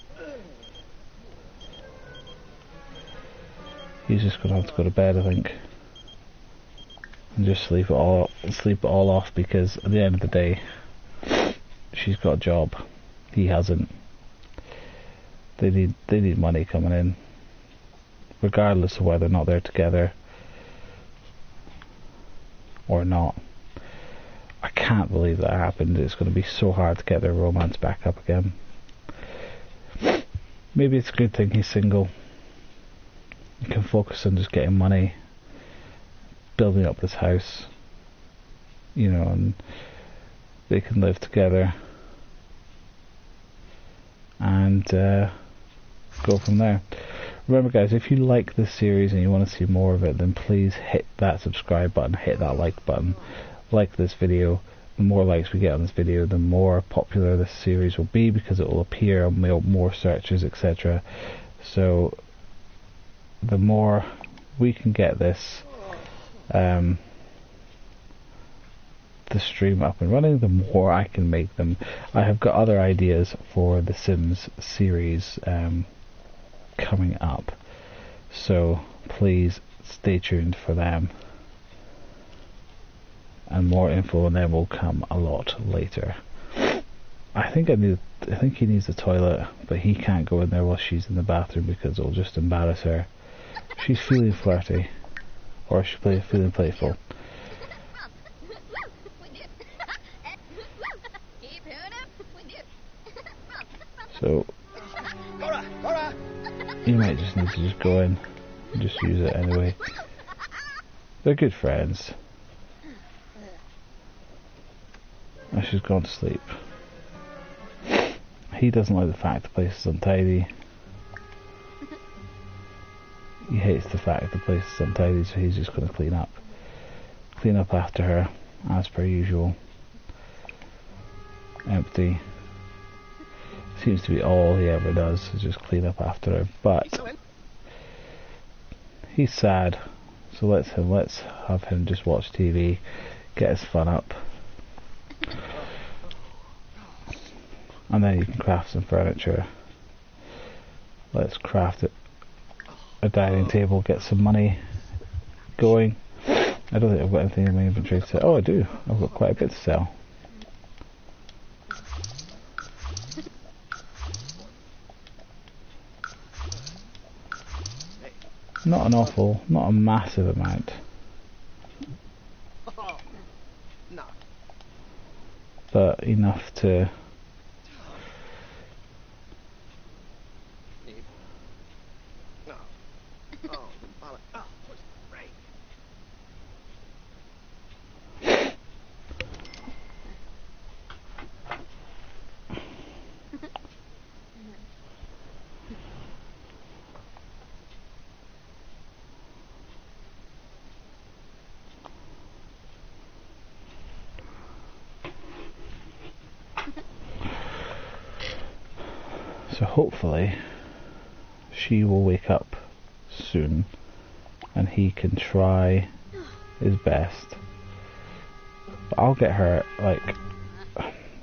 He's just gonna have to go to bed, I think, and just sleep it all off, because at the end of the day, she's got a job, he hasn't. They need money coming in, regardless of whether or not they're together or not. I can't believe that happened. It's going to be so hard to get their romance back up again. Maybe it's a good thing he's single. He can focus on just getting money, building up this house, you know, and they can live together and go from there. Remember guys, if you like this series and you want to see more of it, then please hit that subscribe button, hit that like button, like this video. The more likes we get on this video, the more popular this series will be, because it will appear on more searches, etc. So the more we can get this the stream up and running, the more I can make them. I have got other ideas for the Sims series coming up, so please stay tuned for them, and more info on them will come a lot later. I think he needs the toilet, but he can't go in there while she's in the bathroom because it'll just embarrass her. She's feeling flirty, or she's feeling playful. So you might just need to just go in and just use it anyway. They're good friends. And she's gone to sleep. He doesn't like the fact the place is untidy. He hates the fact the place is untidy, so he's just going to clean up after her as per usual. Empty. Seems to be all he ever does, is just clean up after her. But he's sad, so let's have him just watch TV, get his fun up, and then you can craft some furniture. Let's craft a dining table, get some money going. I don't think I've got anything in my inventory to sell. Oh, I do. I've got quite a bit to sell. Not a massive amount. But enough to So hopefully she will wake up soon and he can try his best. But I'll get her, like,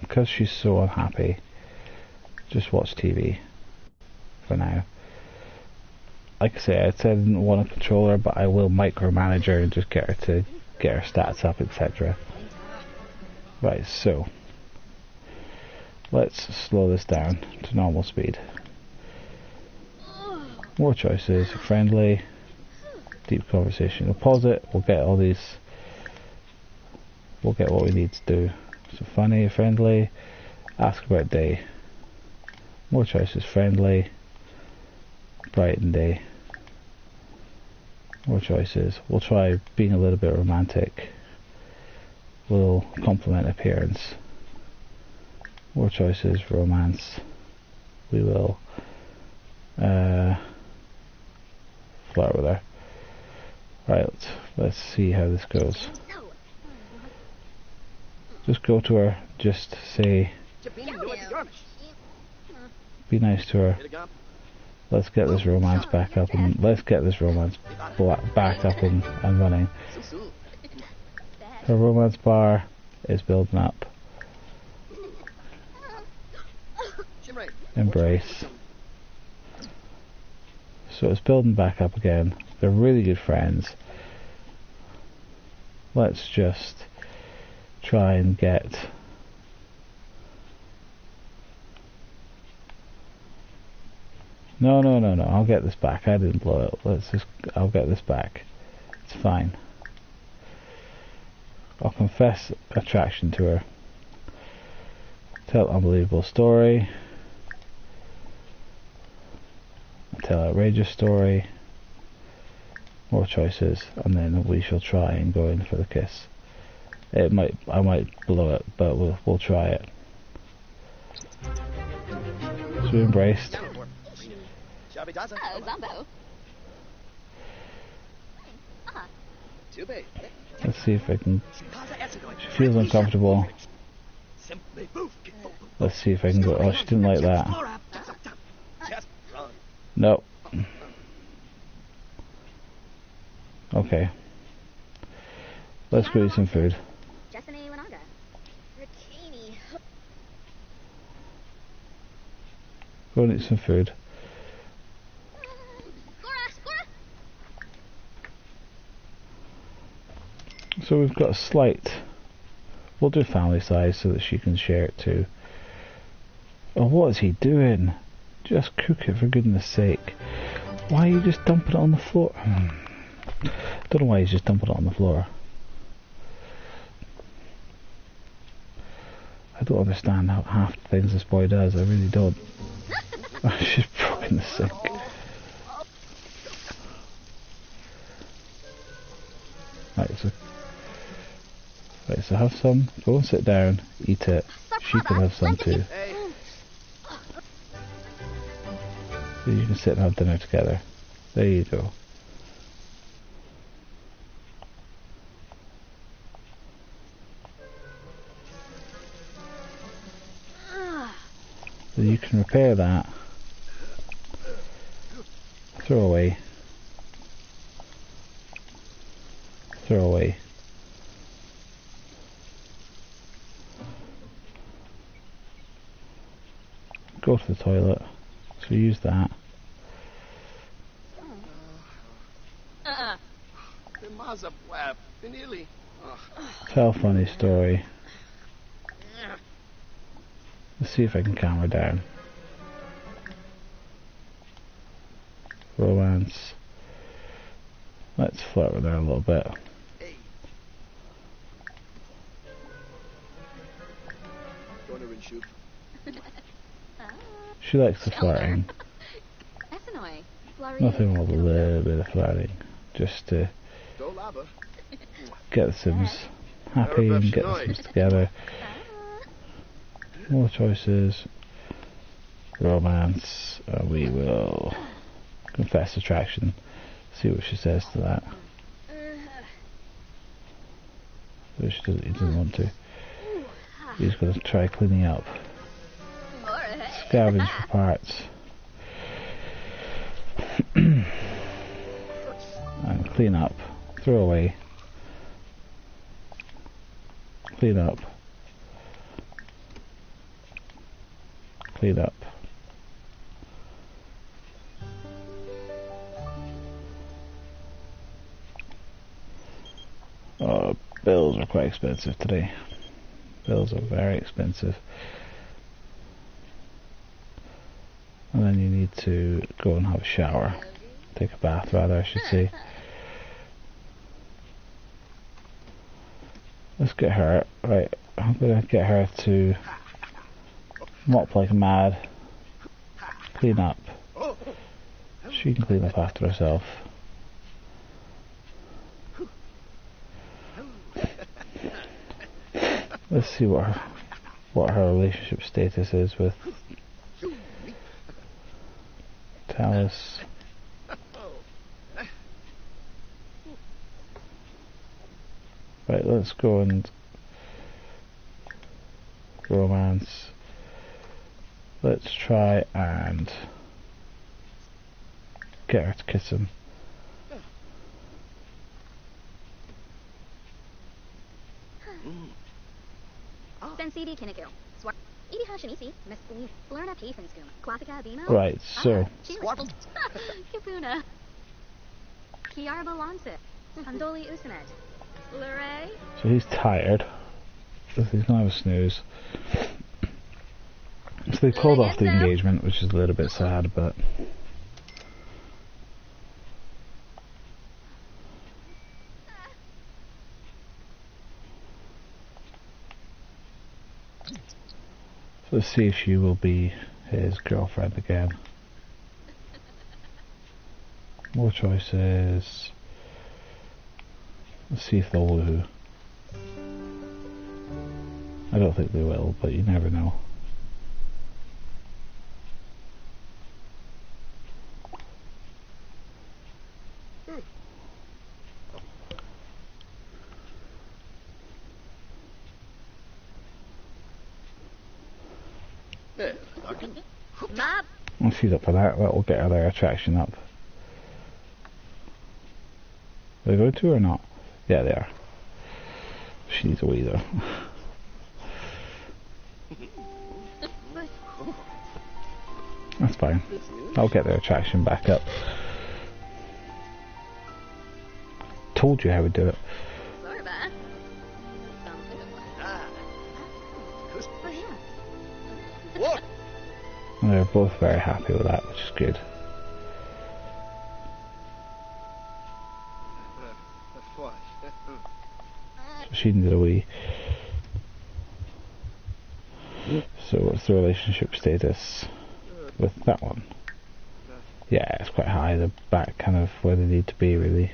because she's so unhappy, just watch TV for now. Like I say, I said I didn't want to control her, but I will micromanage her and just get her to get her stats up, etc. Right, so let's slow this down to normal speed. More choices, friendly, deep conversation. We'll pause it, we'll get all these, we'll get what we need to do. So funny, friendly, ask about day. More choices, friendly, brighten day. More choices. We'll try being a little bit romantic. We'll compliment appearance. More choices, romance. We will flirt with her. Right, let's see how this goes. Just go to her, just say, be nice to her. Let's get this romance back up and and running. Her romance bar is building up. Embrace. So it's building back up again. They're really good friends. Let's just try and get No, I'll get this back. I didn't blow it. I'll get this back. It's fine. I'll confess attraction to her. Tell unbelievable story. Tell outrageous story. More choices, and then we shall try and go in for the kiss. I might blow it, but we'll try it. So we embraced.
Shabby Dazza.
Oh, Zombo.
Let's see if I can. She feels uncomfortable. Let's see if I can go. Oh, she didn't like that. No. Okay. Let's go eat some food. Go and eat some food. So we've got a slight. We'll do family size so that she can share it too. Oh, what is he doing? Just cook it for goodness sake. Why are you just dumping it on the floor? Don't know why he's just dumping it on the floor. I don't understand how half the things this boy does. I really don't. She's broken the sink. Right, so have some. Go and sit down. Eat it. She can have some too. So you can sit and have dinner together. There you go. So you can repair that. Throw away. Throw away. Go to the toilet. So use that. Tell a funny story. Let's see if I can calm her down. Romance. Let's flirt with her a little bit. She likes the flirting. Nothing wrong with a little bit of flirting. Just to get the Sims happy and get the Sims together. More choices. Romance. We will confess attraction. See what she says to that. So he doesn't want to. He's going to try cleaning up. Scavenge for parts. And clean up. Throw away. Clean up. Clean up. Oh, bills are quite expensive today. Bills are very expensive. And then you need to go and have a shower. Take a bath rather, I should say. Let's get her, right, I'm going to get her to mop like mad. Clean up. She can clean up after herself. Let's see what her relationship status is with Titus. Right, let's go and romance. Let's try and get her to kiss him. Right, so so he's tired. So he's gonna have a snooze. So they called off the engagement, which is a little bit sad, but so let's see if she will be his girlfriend again. More choices. Let's see if they'll woohoo. I don't think they will, but you never know.
Mom.
Well, she's up for that. That will get her their attraction up. Are they going to or not? Yeah, they are. She needs a wee though. That's fine. I'll get their attraction back up. Told you how we do it. And they're both very happy with that, which is good. So she needed a wee. So what's the relationship status with that one? Yeah, it's quite high. They're back kind of where they need to be, really.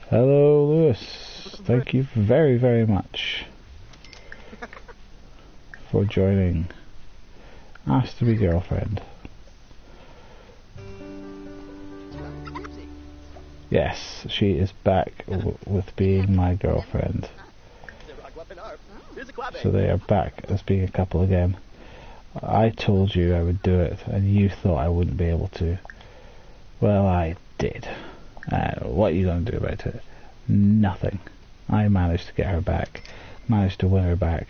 Hello, Lewis. Thank you very, very much for joining. Asked to be girlfriend. Yes, she is back with being my girlfriend. So they are back as being a couple again. I told you I would do it, and you thought I wouldn't be able to. Well, I did. What are you going to do about it? Nothing. I managed to get her back. Managed to win her back.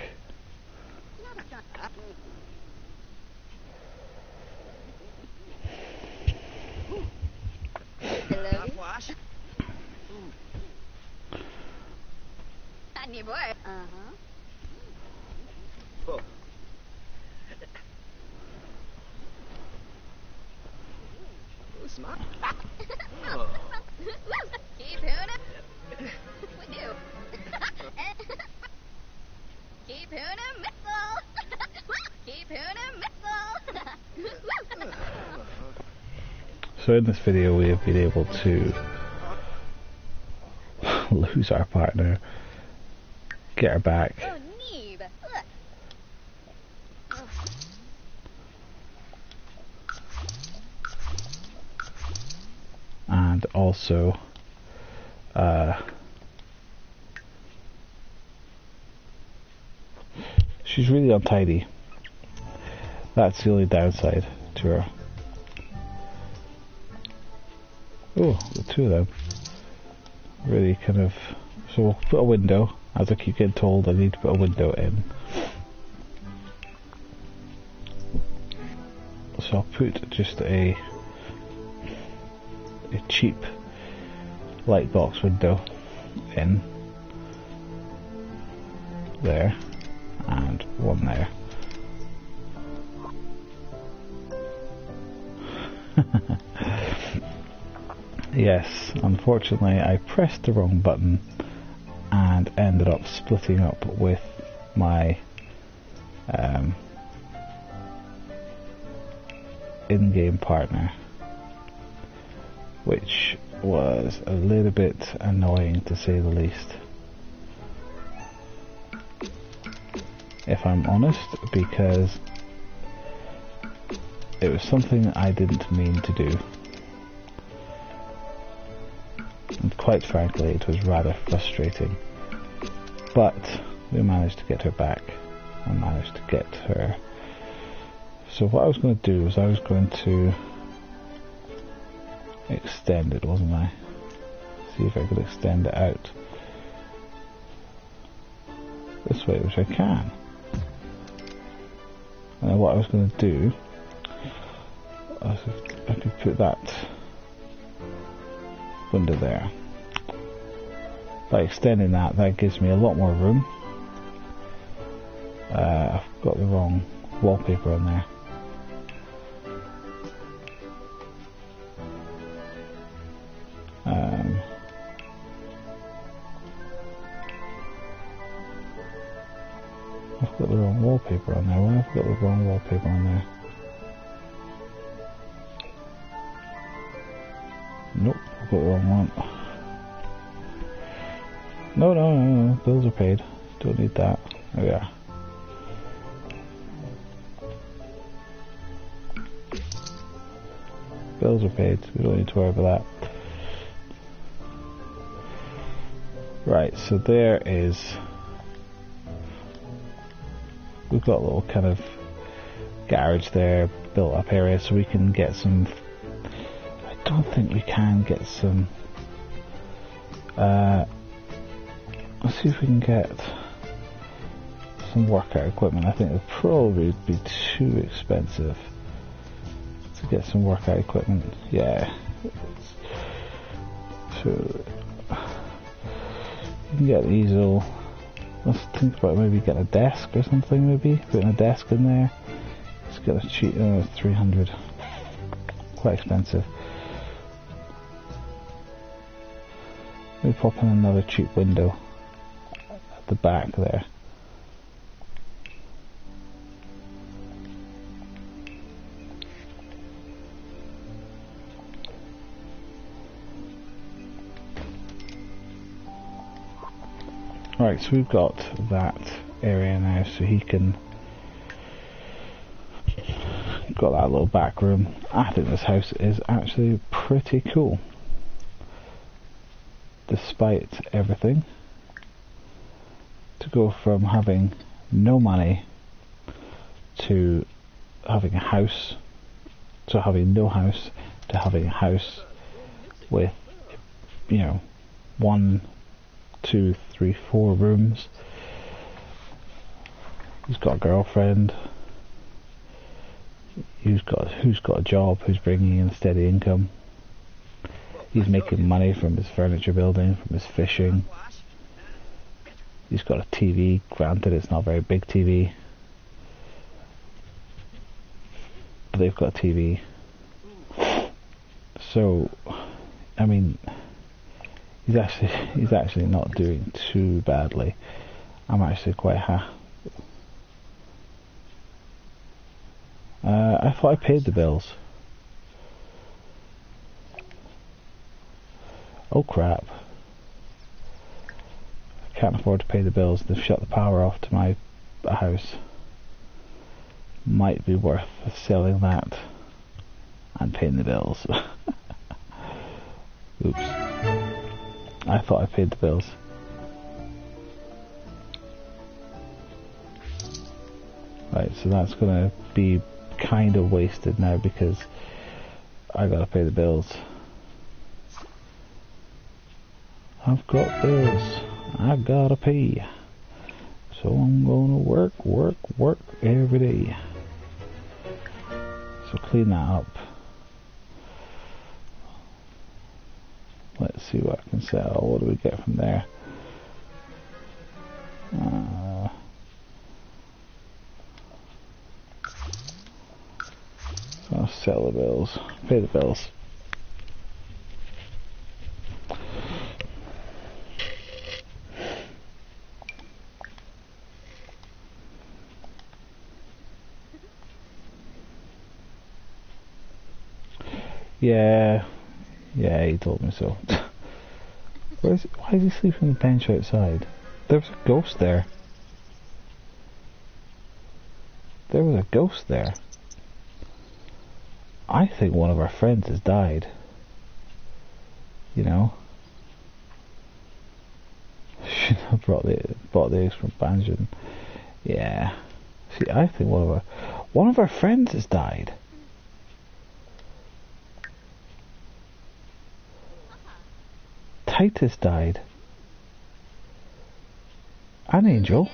Keep doing it. We do. Keep doing it, missile. Keep doing it, missile.
So in this video we have been able to lose our partner, get her back,
Oh, Neeb.
and also she's really untidy. That's the only downside to her. Oh, the two of them. Really kind of... So we'll put a window. As I keep getting told, I need to put a window in. So I'll put just a cheap light box window in. There. And one there. Yes, unfortunately I pressed the wrong button and ended up splitting up with my in-game partner, which was a little bit annoying to say the least, if I'm honest, because it was something I didn't mean to do. And quite frankly, it was rather frustrating. But we managed to get her back. I managed to get her. So what I was going to do is I was going to extend it, wasn't I? See if I could extend it out this way, which I can. And then what I was going to do, I could put that window there. By extending that, that gives me a lot more room. I've got the wrong wallpaper on there. I've got the wrong wallpaper on there. Why have I got the wrong wallpaper on there? Nope, I've got the wrong one. No, bills are paid. Don't need that. There we are. Bills are paid, we don't need to worry about that. Right, so there is... We've got a little kind of garage there, built up area, so we can get some... I don't think we can get some... let's see if we can get some workout equipment. I think it would probably be too expensive to get some workout equipment. Yeah. So you can get an easel. Let's think about maybe getting a desk or something. Maybe putting a desk in there. Let's get a cheap. 300. Quite expensive. Maybe pop in another cheap window at the back there. Right, so we've got that area now, so he can... Got that little back room. I think this house is actually pretty cool. Despite everything. To go from having no money to having a house, to having no house, to having a house with, 1, 2, 3, 4 rooms. He's got a girlfriend. Who's got a job? Who's bringing in a steady income? He's making money from his furniture building, from his fishing. He's got a TV. Granted, it's not a very big TV, but they've got a TV. So, I mean, he's actually not doing too badly. I'm actually quite happy. I thought I paid the bills. Oh crap. I can't afford to pay the bills. They've shut the power off to my house. Might be worth selling that and paying the bills. Oops. I thought I paid the bills. Right, so that's gonna be kind of wasted now because I gotta pay the bills. I've got bills I gotta pay, so I'm gonna work every day. So clean that up. Let's see what I can sell. What do we get from there? I'll sell the bills, pay the bills. Yeah, he told me so. Why is he sleeping on the bench outside? There was a ghost there. There was a ghost there. I think one of our friends has died. You know? Should have brought the eggs from Banjin. Yeah. See, I think one of our friends has died. Titus died. And Angel.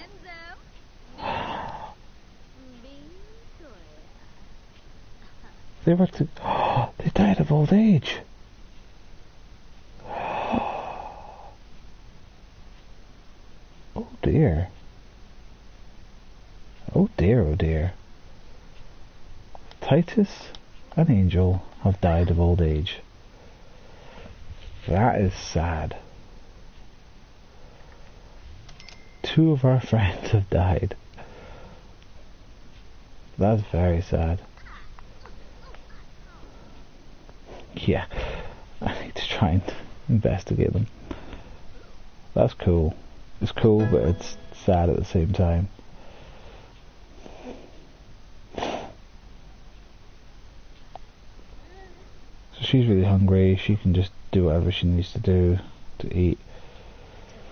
They died of old age. Oh dear. Oh dear, oh dear. Titus and Angel have died of old age. That is sad. 2 of our friends have died. That's very sad. Yeah, I need to try and investigate them. That's cool. It's cool, but it's sad at the same time. So she's really hungry. She can just do whatever she needs to do to eat.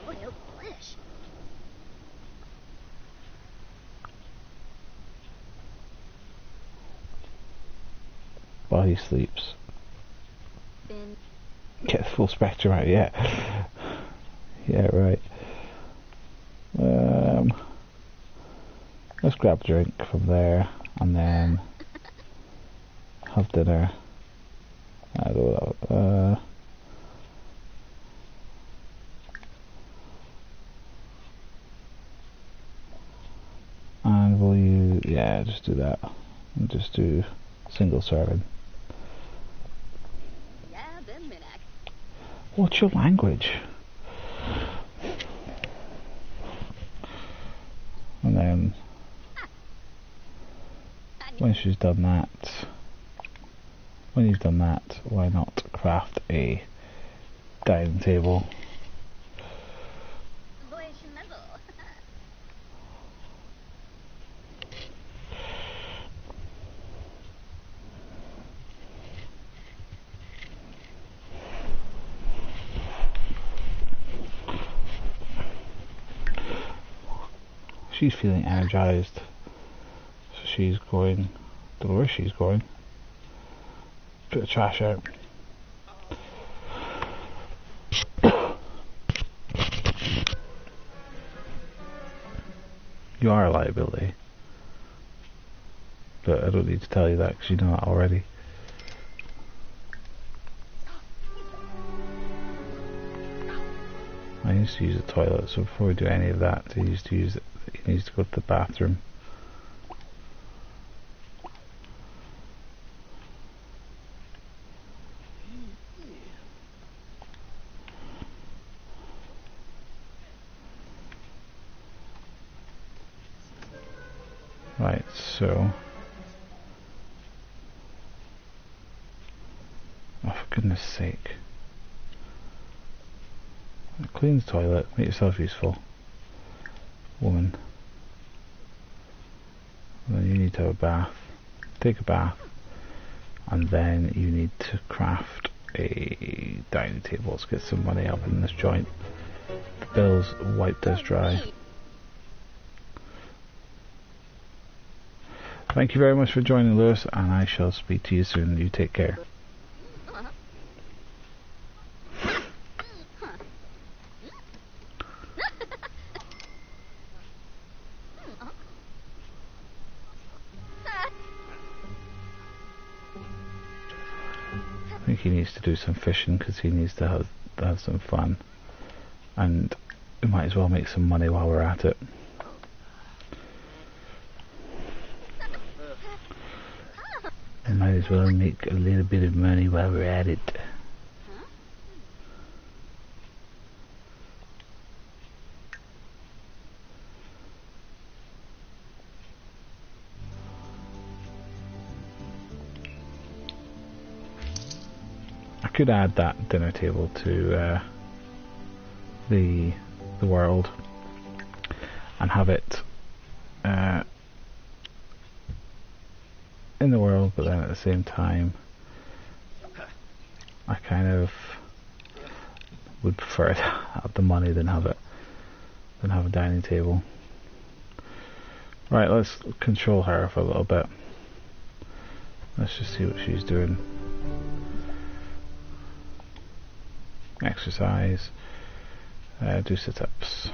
Oh, no flesh.
While he sleeps.
Bin.
Get the full spectrum out, yeah. Yeah, right. Let's grab a drink from there and then have dinner. And will you, yeah, just do that. And just do single serving.
Yeah, bin minak.
What's your language? And then when she's done that, when you've done that, why not craft a dining table?
Boy, schnuzzle.
She's feeling energized, so she's going, don't know where she's going, put the trash out. You are a liability, but I don't need to tell you that because you know that already. I need to use the toilet, so before we do any of that, he needs to use it. He needs to go to the bathroom. Right, so oh, for goodness sake. Clean the toilet, make yourself useful, woman. And then you need to have a bath, take a bath, and then you need to craft a dining table. Let's get some money up in this joint. The bills wiped us dry. Thank you very much for joining, Lewis, and I shall speak to you soon. You take care. I think he needs to do some fishing because he needs to have some fun, and we might as well make some money while we're at it. We might as well make a little bit of money while we're at it. I could add that dinner table to the world and have it in the world, but then at the same time I kind of would prefer to have the money than have a dining table. Right, let's control her for a little bit. Let's just see what she's doing. Exercise, do sit-ups.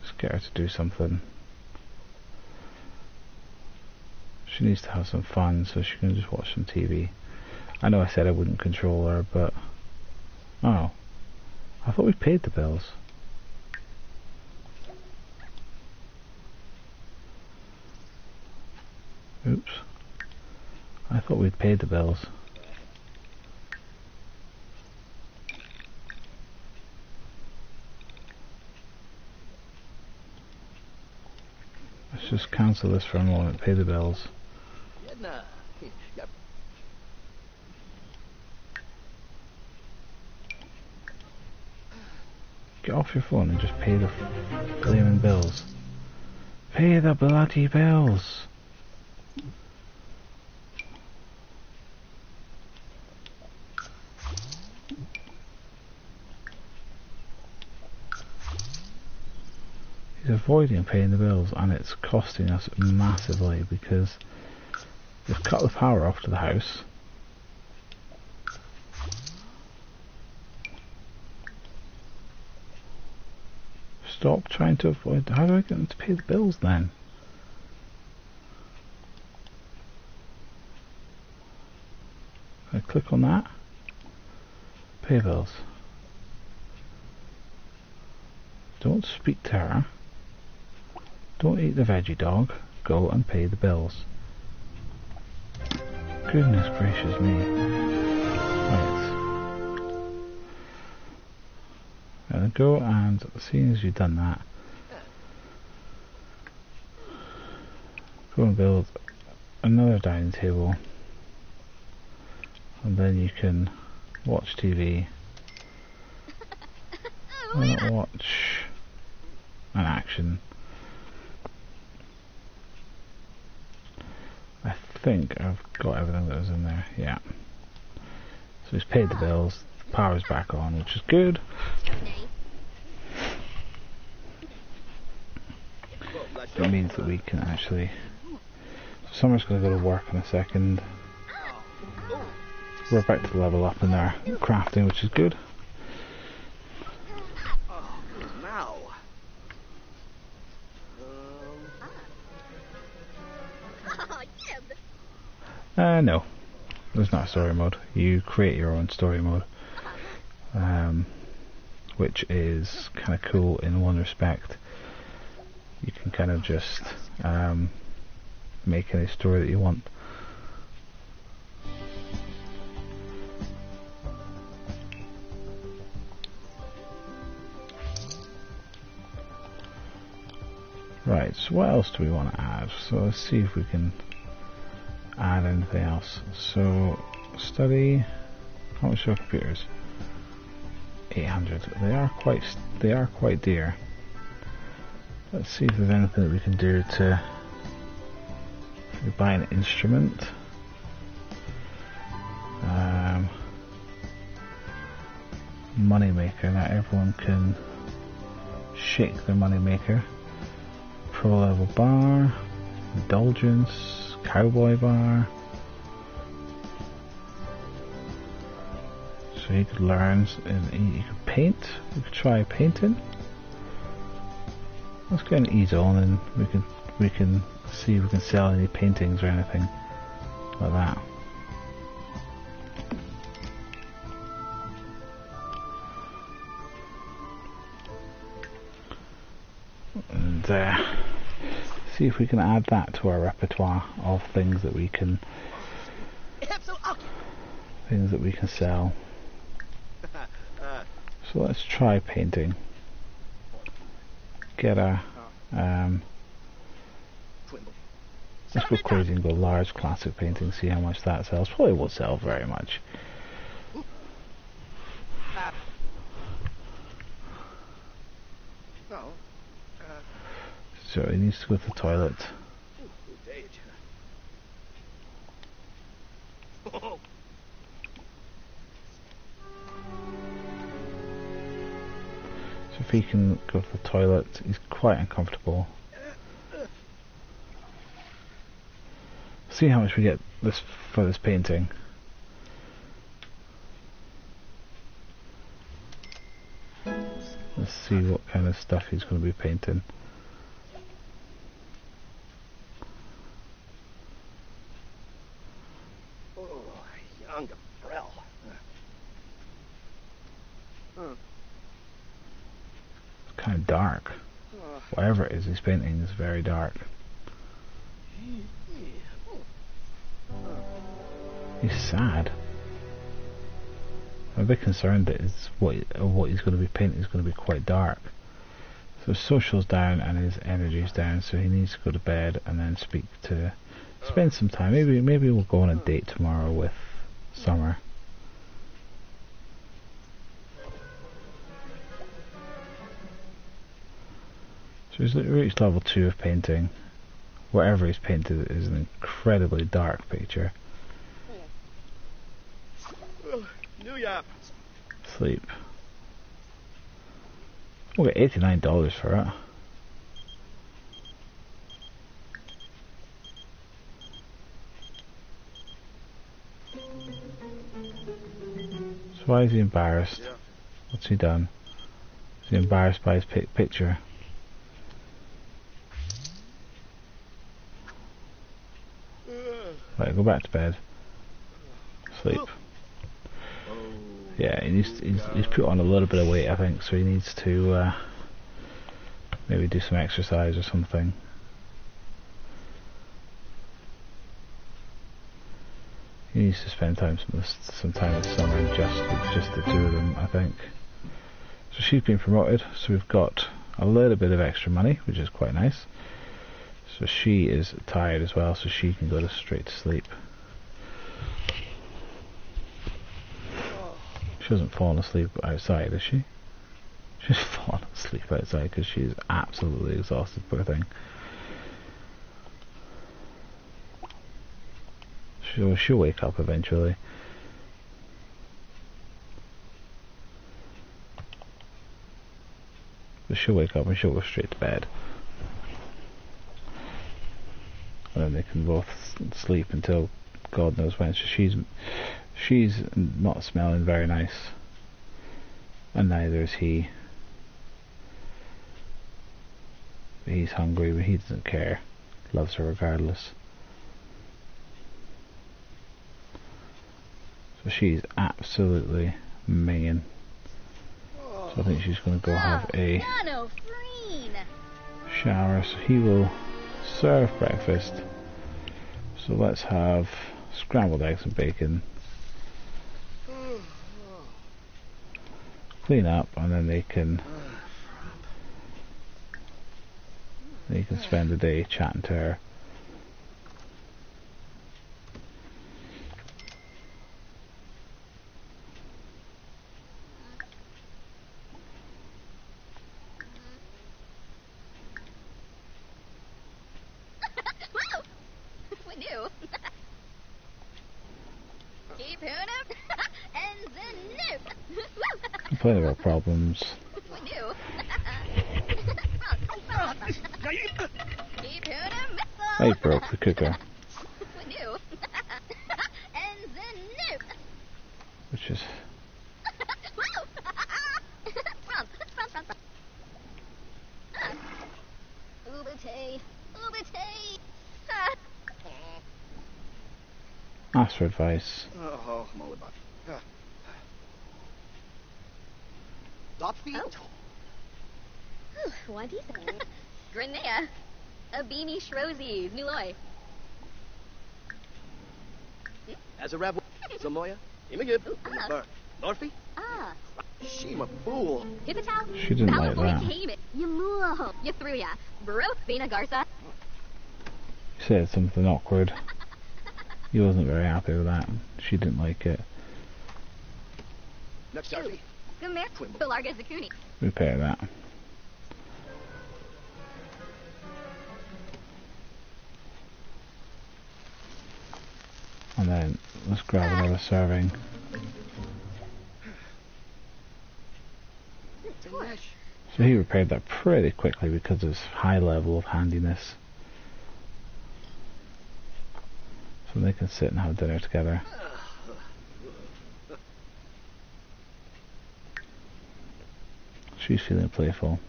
Just get her to do something. She needs to have some fun, so she can just watch some TV. I know I said I wouldn't control her, but oh, I thought we paid the bills. Oops, I thought we'd paid the bills. Let's just cancel this for a moment, pay the bills. get off your phone and just pay the blaming bills. Pay the bloody bills! He's avoiding paying the bills, and it's costing us massively because we've cut the power off to the house. Stop trying to avoid. How do I get them to pay the bills then? I click on that. Pay bills. Don't speak to her. Don't eat the veggie dog. Go and pay the bills. Goodness gracious me. Right. There we go, and as soon as you've done that, go and build another dining table, and then you can watch TV. Why not watch an action? I think I've got everything that was in there, yeah. So he's paid the bills, the power's back on, which is good. It means that we can actually... Summer's going to go to work in a second. We're about to level up in our crafting, which is good. No, there's not a story mode. You create your own story mode, which is kind of cool in one respect. You can kind of just make any story that you want. Right, so what else do we want to add? So let's see if we can add anything else. So study. How much are computers? 800. They are quite dear. Let's see if there's anything that we can do to buy an instrument. Moneymaker. Now everyone can shake their moneymaker. Pro level bar. Indulgence. Cowboy bar. So you could learn, and you could paint. We could try painting. Let's get an easel, and then we can see if we can sell any paintings or anything like that. And see if we can add that to our repertoire of things that we can sell. So let's try painting. Get a let's go crazy and go large classic painting, see how much that sells. Probably won't sell very much. So he needs to go to the toilet. So if he can go to the toilet, he's quite uncomfortable. See how much we get this for this painting. Let's see what kind of stuff he's going to be painting. It's kind of dark. Whatever it is he's painting is very dark. He's sad. I'm a bit concerned that what he's going to be painting is going to be quite dark. So his social's down and his energy's down, so he needs to go to bed and then spend some time. Maybe we'll go on a date tomorrow with Summer. So he's reached level 2 of painting. Whatever he's painted is an incredibly dark picture.
New Year.
Sleep. We'll get $89 for it. So why is he embarrassed?
Yeah.
What's he done? Is he embarrassed by his picture? Right, go back to bed. Sleep. Yeah, he's put on a little bit of weight, I think, so he needs to maybe do some exercise or something. He needs to spend some time this summer just the two of them, I think. So she's been promoted, so we've got a little bit of extra money, which is quite nice. So she is tired as well, so she can go straight to sleep. She hasn't fallen asleep outside, has she? She's fallen asleep outside because she's absolutely exhausted, poor thing. She'll wake up eventually. But she'll wake up and she'll go straight to bed. And then they can both sleep until God knows when. So she's not smelling very nice, and neither is he. He's hungry, but he doesn't care. Loves her regardless. So she's absolutely minging. So I think she's going to go have a shower. So he will serve breakfast. So let's have scrambled eggs and bacon. Clean up, and then they can spend the day chatting to her. Complain about problems. I broke the cooker. Which is... Ask for advice.
What is it? Grenea. A beanie shrozy. Nuloy.
As a rebel, Samoya, Imagib, Norfi, Shima Fool.
She didn't like that.
You threw ya. Bro, Bina Garza.
He said something awkward. He wasn't very happy with that. She didn't like it.
Next Darby.
Larga Zakuni.
Repair that. And then let's grab another serving. So he repaired that pretty quickly because of his high level of handiness. So they can sit and have dinner together. She's feeling playful.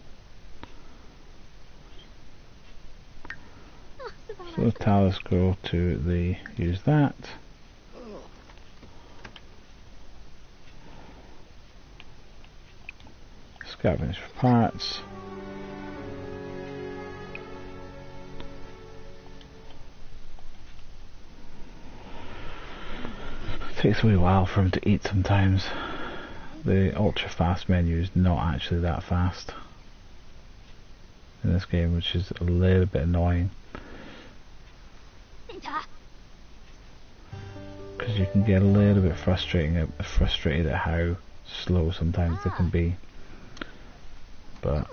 So the Talus go to the use that. Scavenge for parts. Takes a wee while for him to eat sometimes. The ultra fast menu is not actually that fast in this game, which is a little bit annoying. Because you can get a little bit frustrated at how slow sometimes they can be. But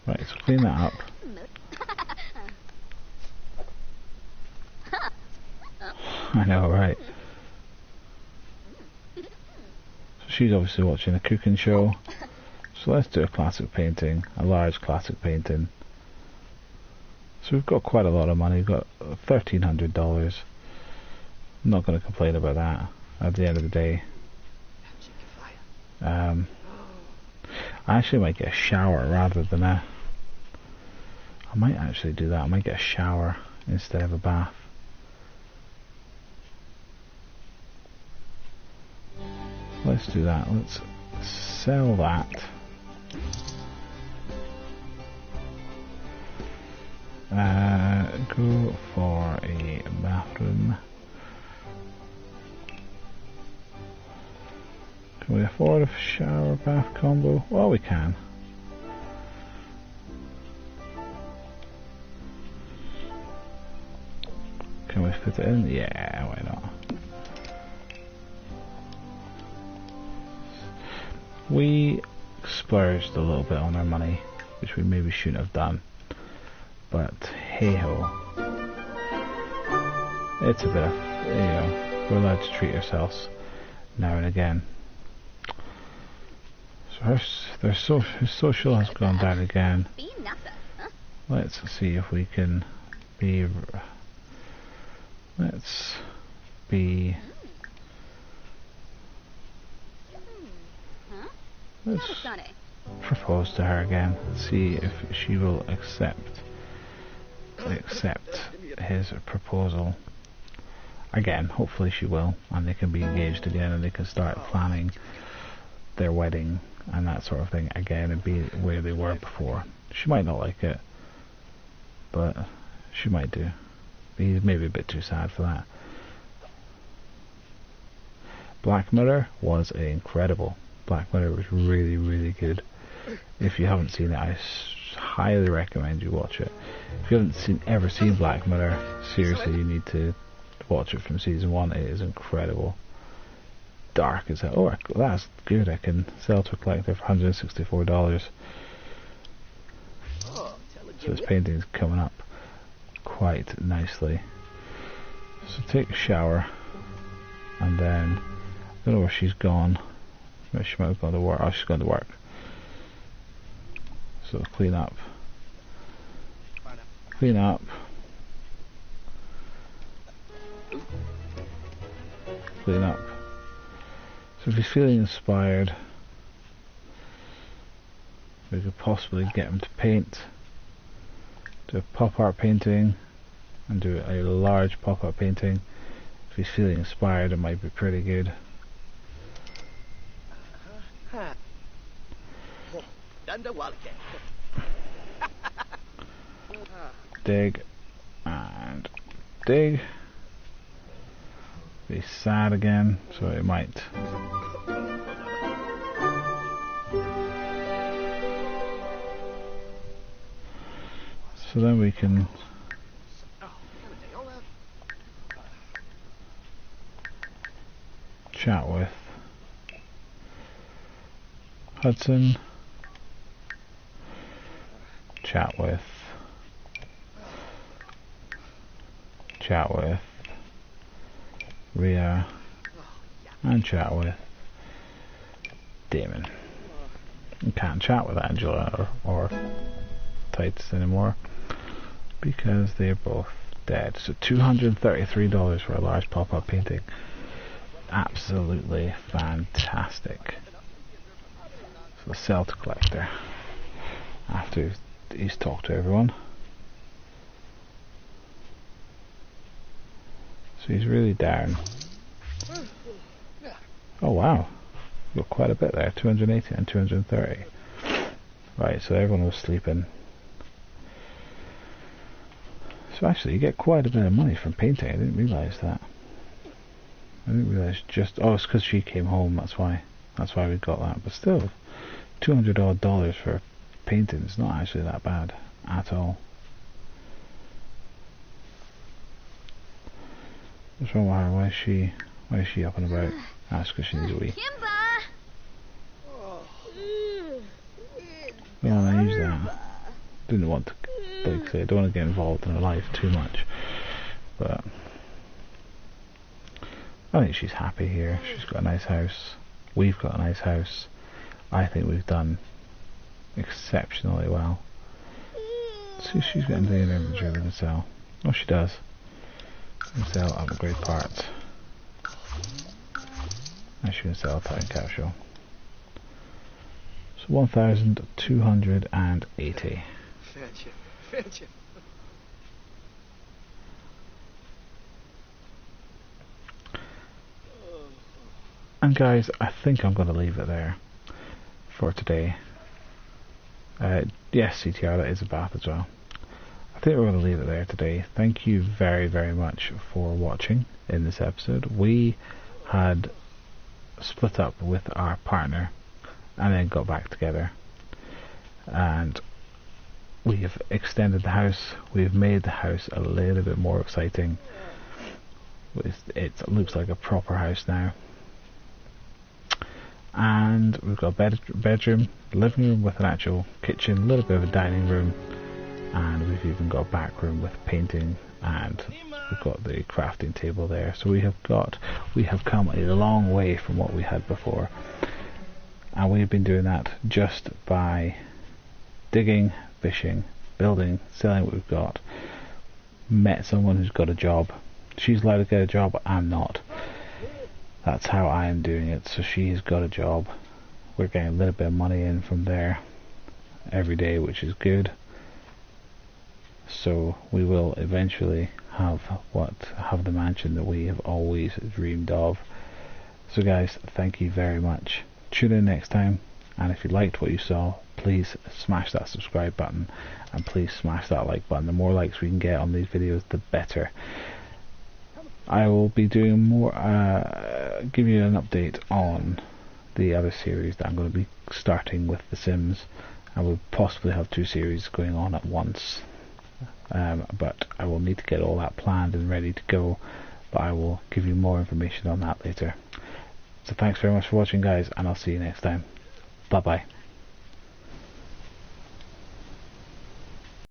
Right, so clean that up. I know, right? So she's obviously watching a cooking show. So let's do a classic painting, a large classic painting. So we've got quite a lot of money. We've got $1,300. I'm not going to complain about that at the end of the day. I actually might get a shower rather than a... I might actually do that. I might get a shower instead of a bath. Let's do that. Let's sell that. Go for a bathroom. Can we afford a shower bath combo? Well, we can. Can we fit it in? Yeah, why not? We splurged a little bit on our money, which we maybe shouldn't have done. But hey ho, it's a bit of, you know, we're allowed to treat ourselves now and again. So his social has gone down again. Let's see if we can be. Let's be. Let's propose to her again. See if she will accept his proposal again. Hopefully she will, and they can be engaged again, and they can start planning their wedding and that sort of thing again, and be where they were before. She might not like it, but she might do. He's maybe a bit too sad for that. Black Mirror was incredible. Black Mirror was really, really good. If you haven't seen it, I highly recommend you watch it. If you haven't ever seen Black Mirror, seriously, you need to watch it from season 1. It is incredible. Dark as hell. Oh, that's good. I can sell to a collector for $164. So this painting is coming up quite nicely. So take a shower, and then I don't know where she's gone. She might have gone to work. Oh, she's gone to work. So clean up. Clean up. Clean up. So if he's feeling inspired, we could possibly get him to paint. Do a pop art painting, and do a large pop art painting. If he's feeling inspired, it might be pretty good. Dig and dig. Be sad again, so it might. So then we can chat with Hudson, chat with Rhea, and chat with Damon. You can't chat with Angela or Titus anymore because they're both dead. So $233 for a large pop-up painting. Absolutely fantastic. So sell to collector after he's talked to everyone. So he's really down. Oh wow, got quite a bit there. 280 and 230. Right, so everyone was sleeping. So actually you get quite a bit of money from painting. I didn't realise that. I didn't realise just... Oh, it's because she came home, that's why we got that. But still, $200 odd for painting is not actually that bad at all. What's wrong with her? Why is she up and about? That's because she needs a wee. Well, I use that. Didn't want to, like I say, I don't want to get involved in her life too much, but I think she's happy here. She's got a nice house. We've got a nice house. I think we've done exceptionally well. See if she's got anything in her inventory we can sell. Oh, she does. We can sell upgrade parts. And she can sell a time capsule. So 1,280.
Fiancé.
And guys, I think I'm going to leave it there for today. Yes, CTR, that is a bath as well. I think we're going to leave it there today. Thank you very, very much for watching in this episode. We had split up with our partner and then got back together. And we have extended the house. We've made the house a little bit more exciting. It looks like a proper house now. And we've got a bedroom, living room with an actual kitchen, a little bit of a dining room, and we've even got a back room with painting, and we've got the crafting table there. So we have come a long way from what we had before, and we've been doing that just by digging, fishing, building, selling what we've got. Met someone who's got a job. She's allowed to get a job, I'm not. That's how I am doing it. So she's got a job. We're getting a little bit of money in from there every day, which is good. So we will eventually have the mansion that we have always dreamed of. So guys, thank you very much. Tune in next time, and if you liked what you saw, please smash that subscribe button and please smash that like button. The more likes we can get on these videos, the better. I will be doing more, give you an update on the other series that I'm going to be starting with The Sims. I will possibly have 2 series going on at once, but I will need to get all that planned and ready to go, but I will give you more information on that later. So thanks very much for watching guys, and I'll see you next time. Bye bye.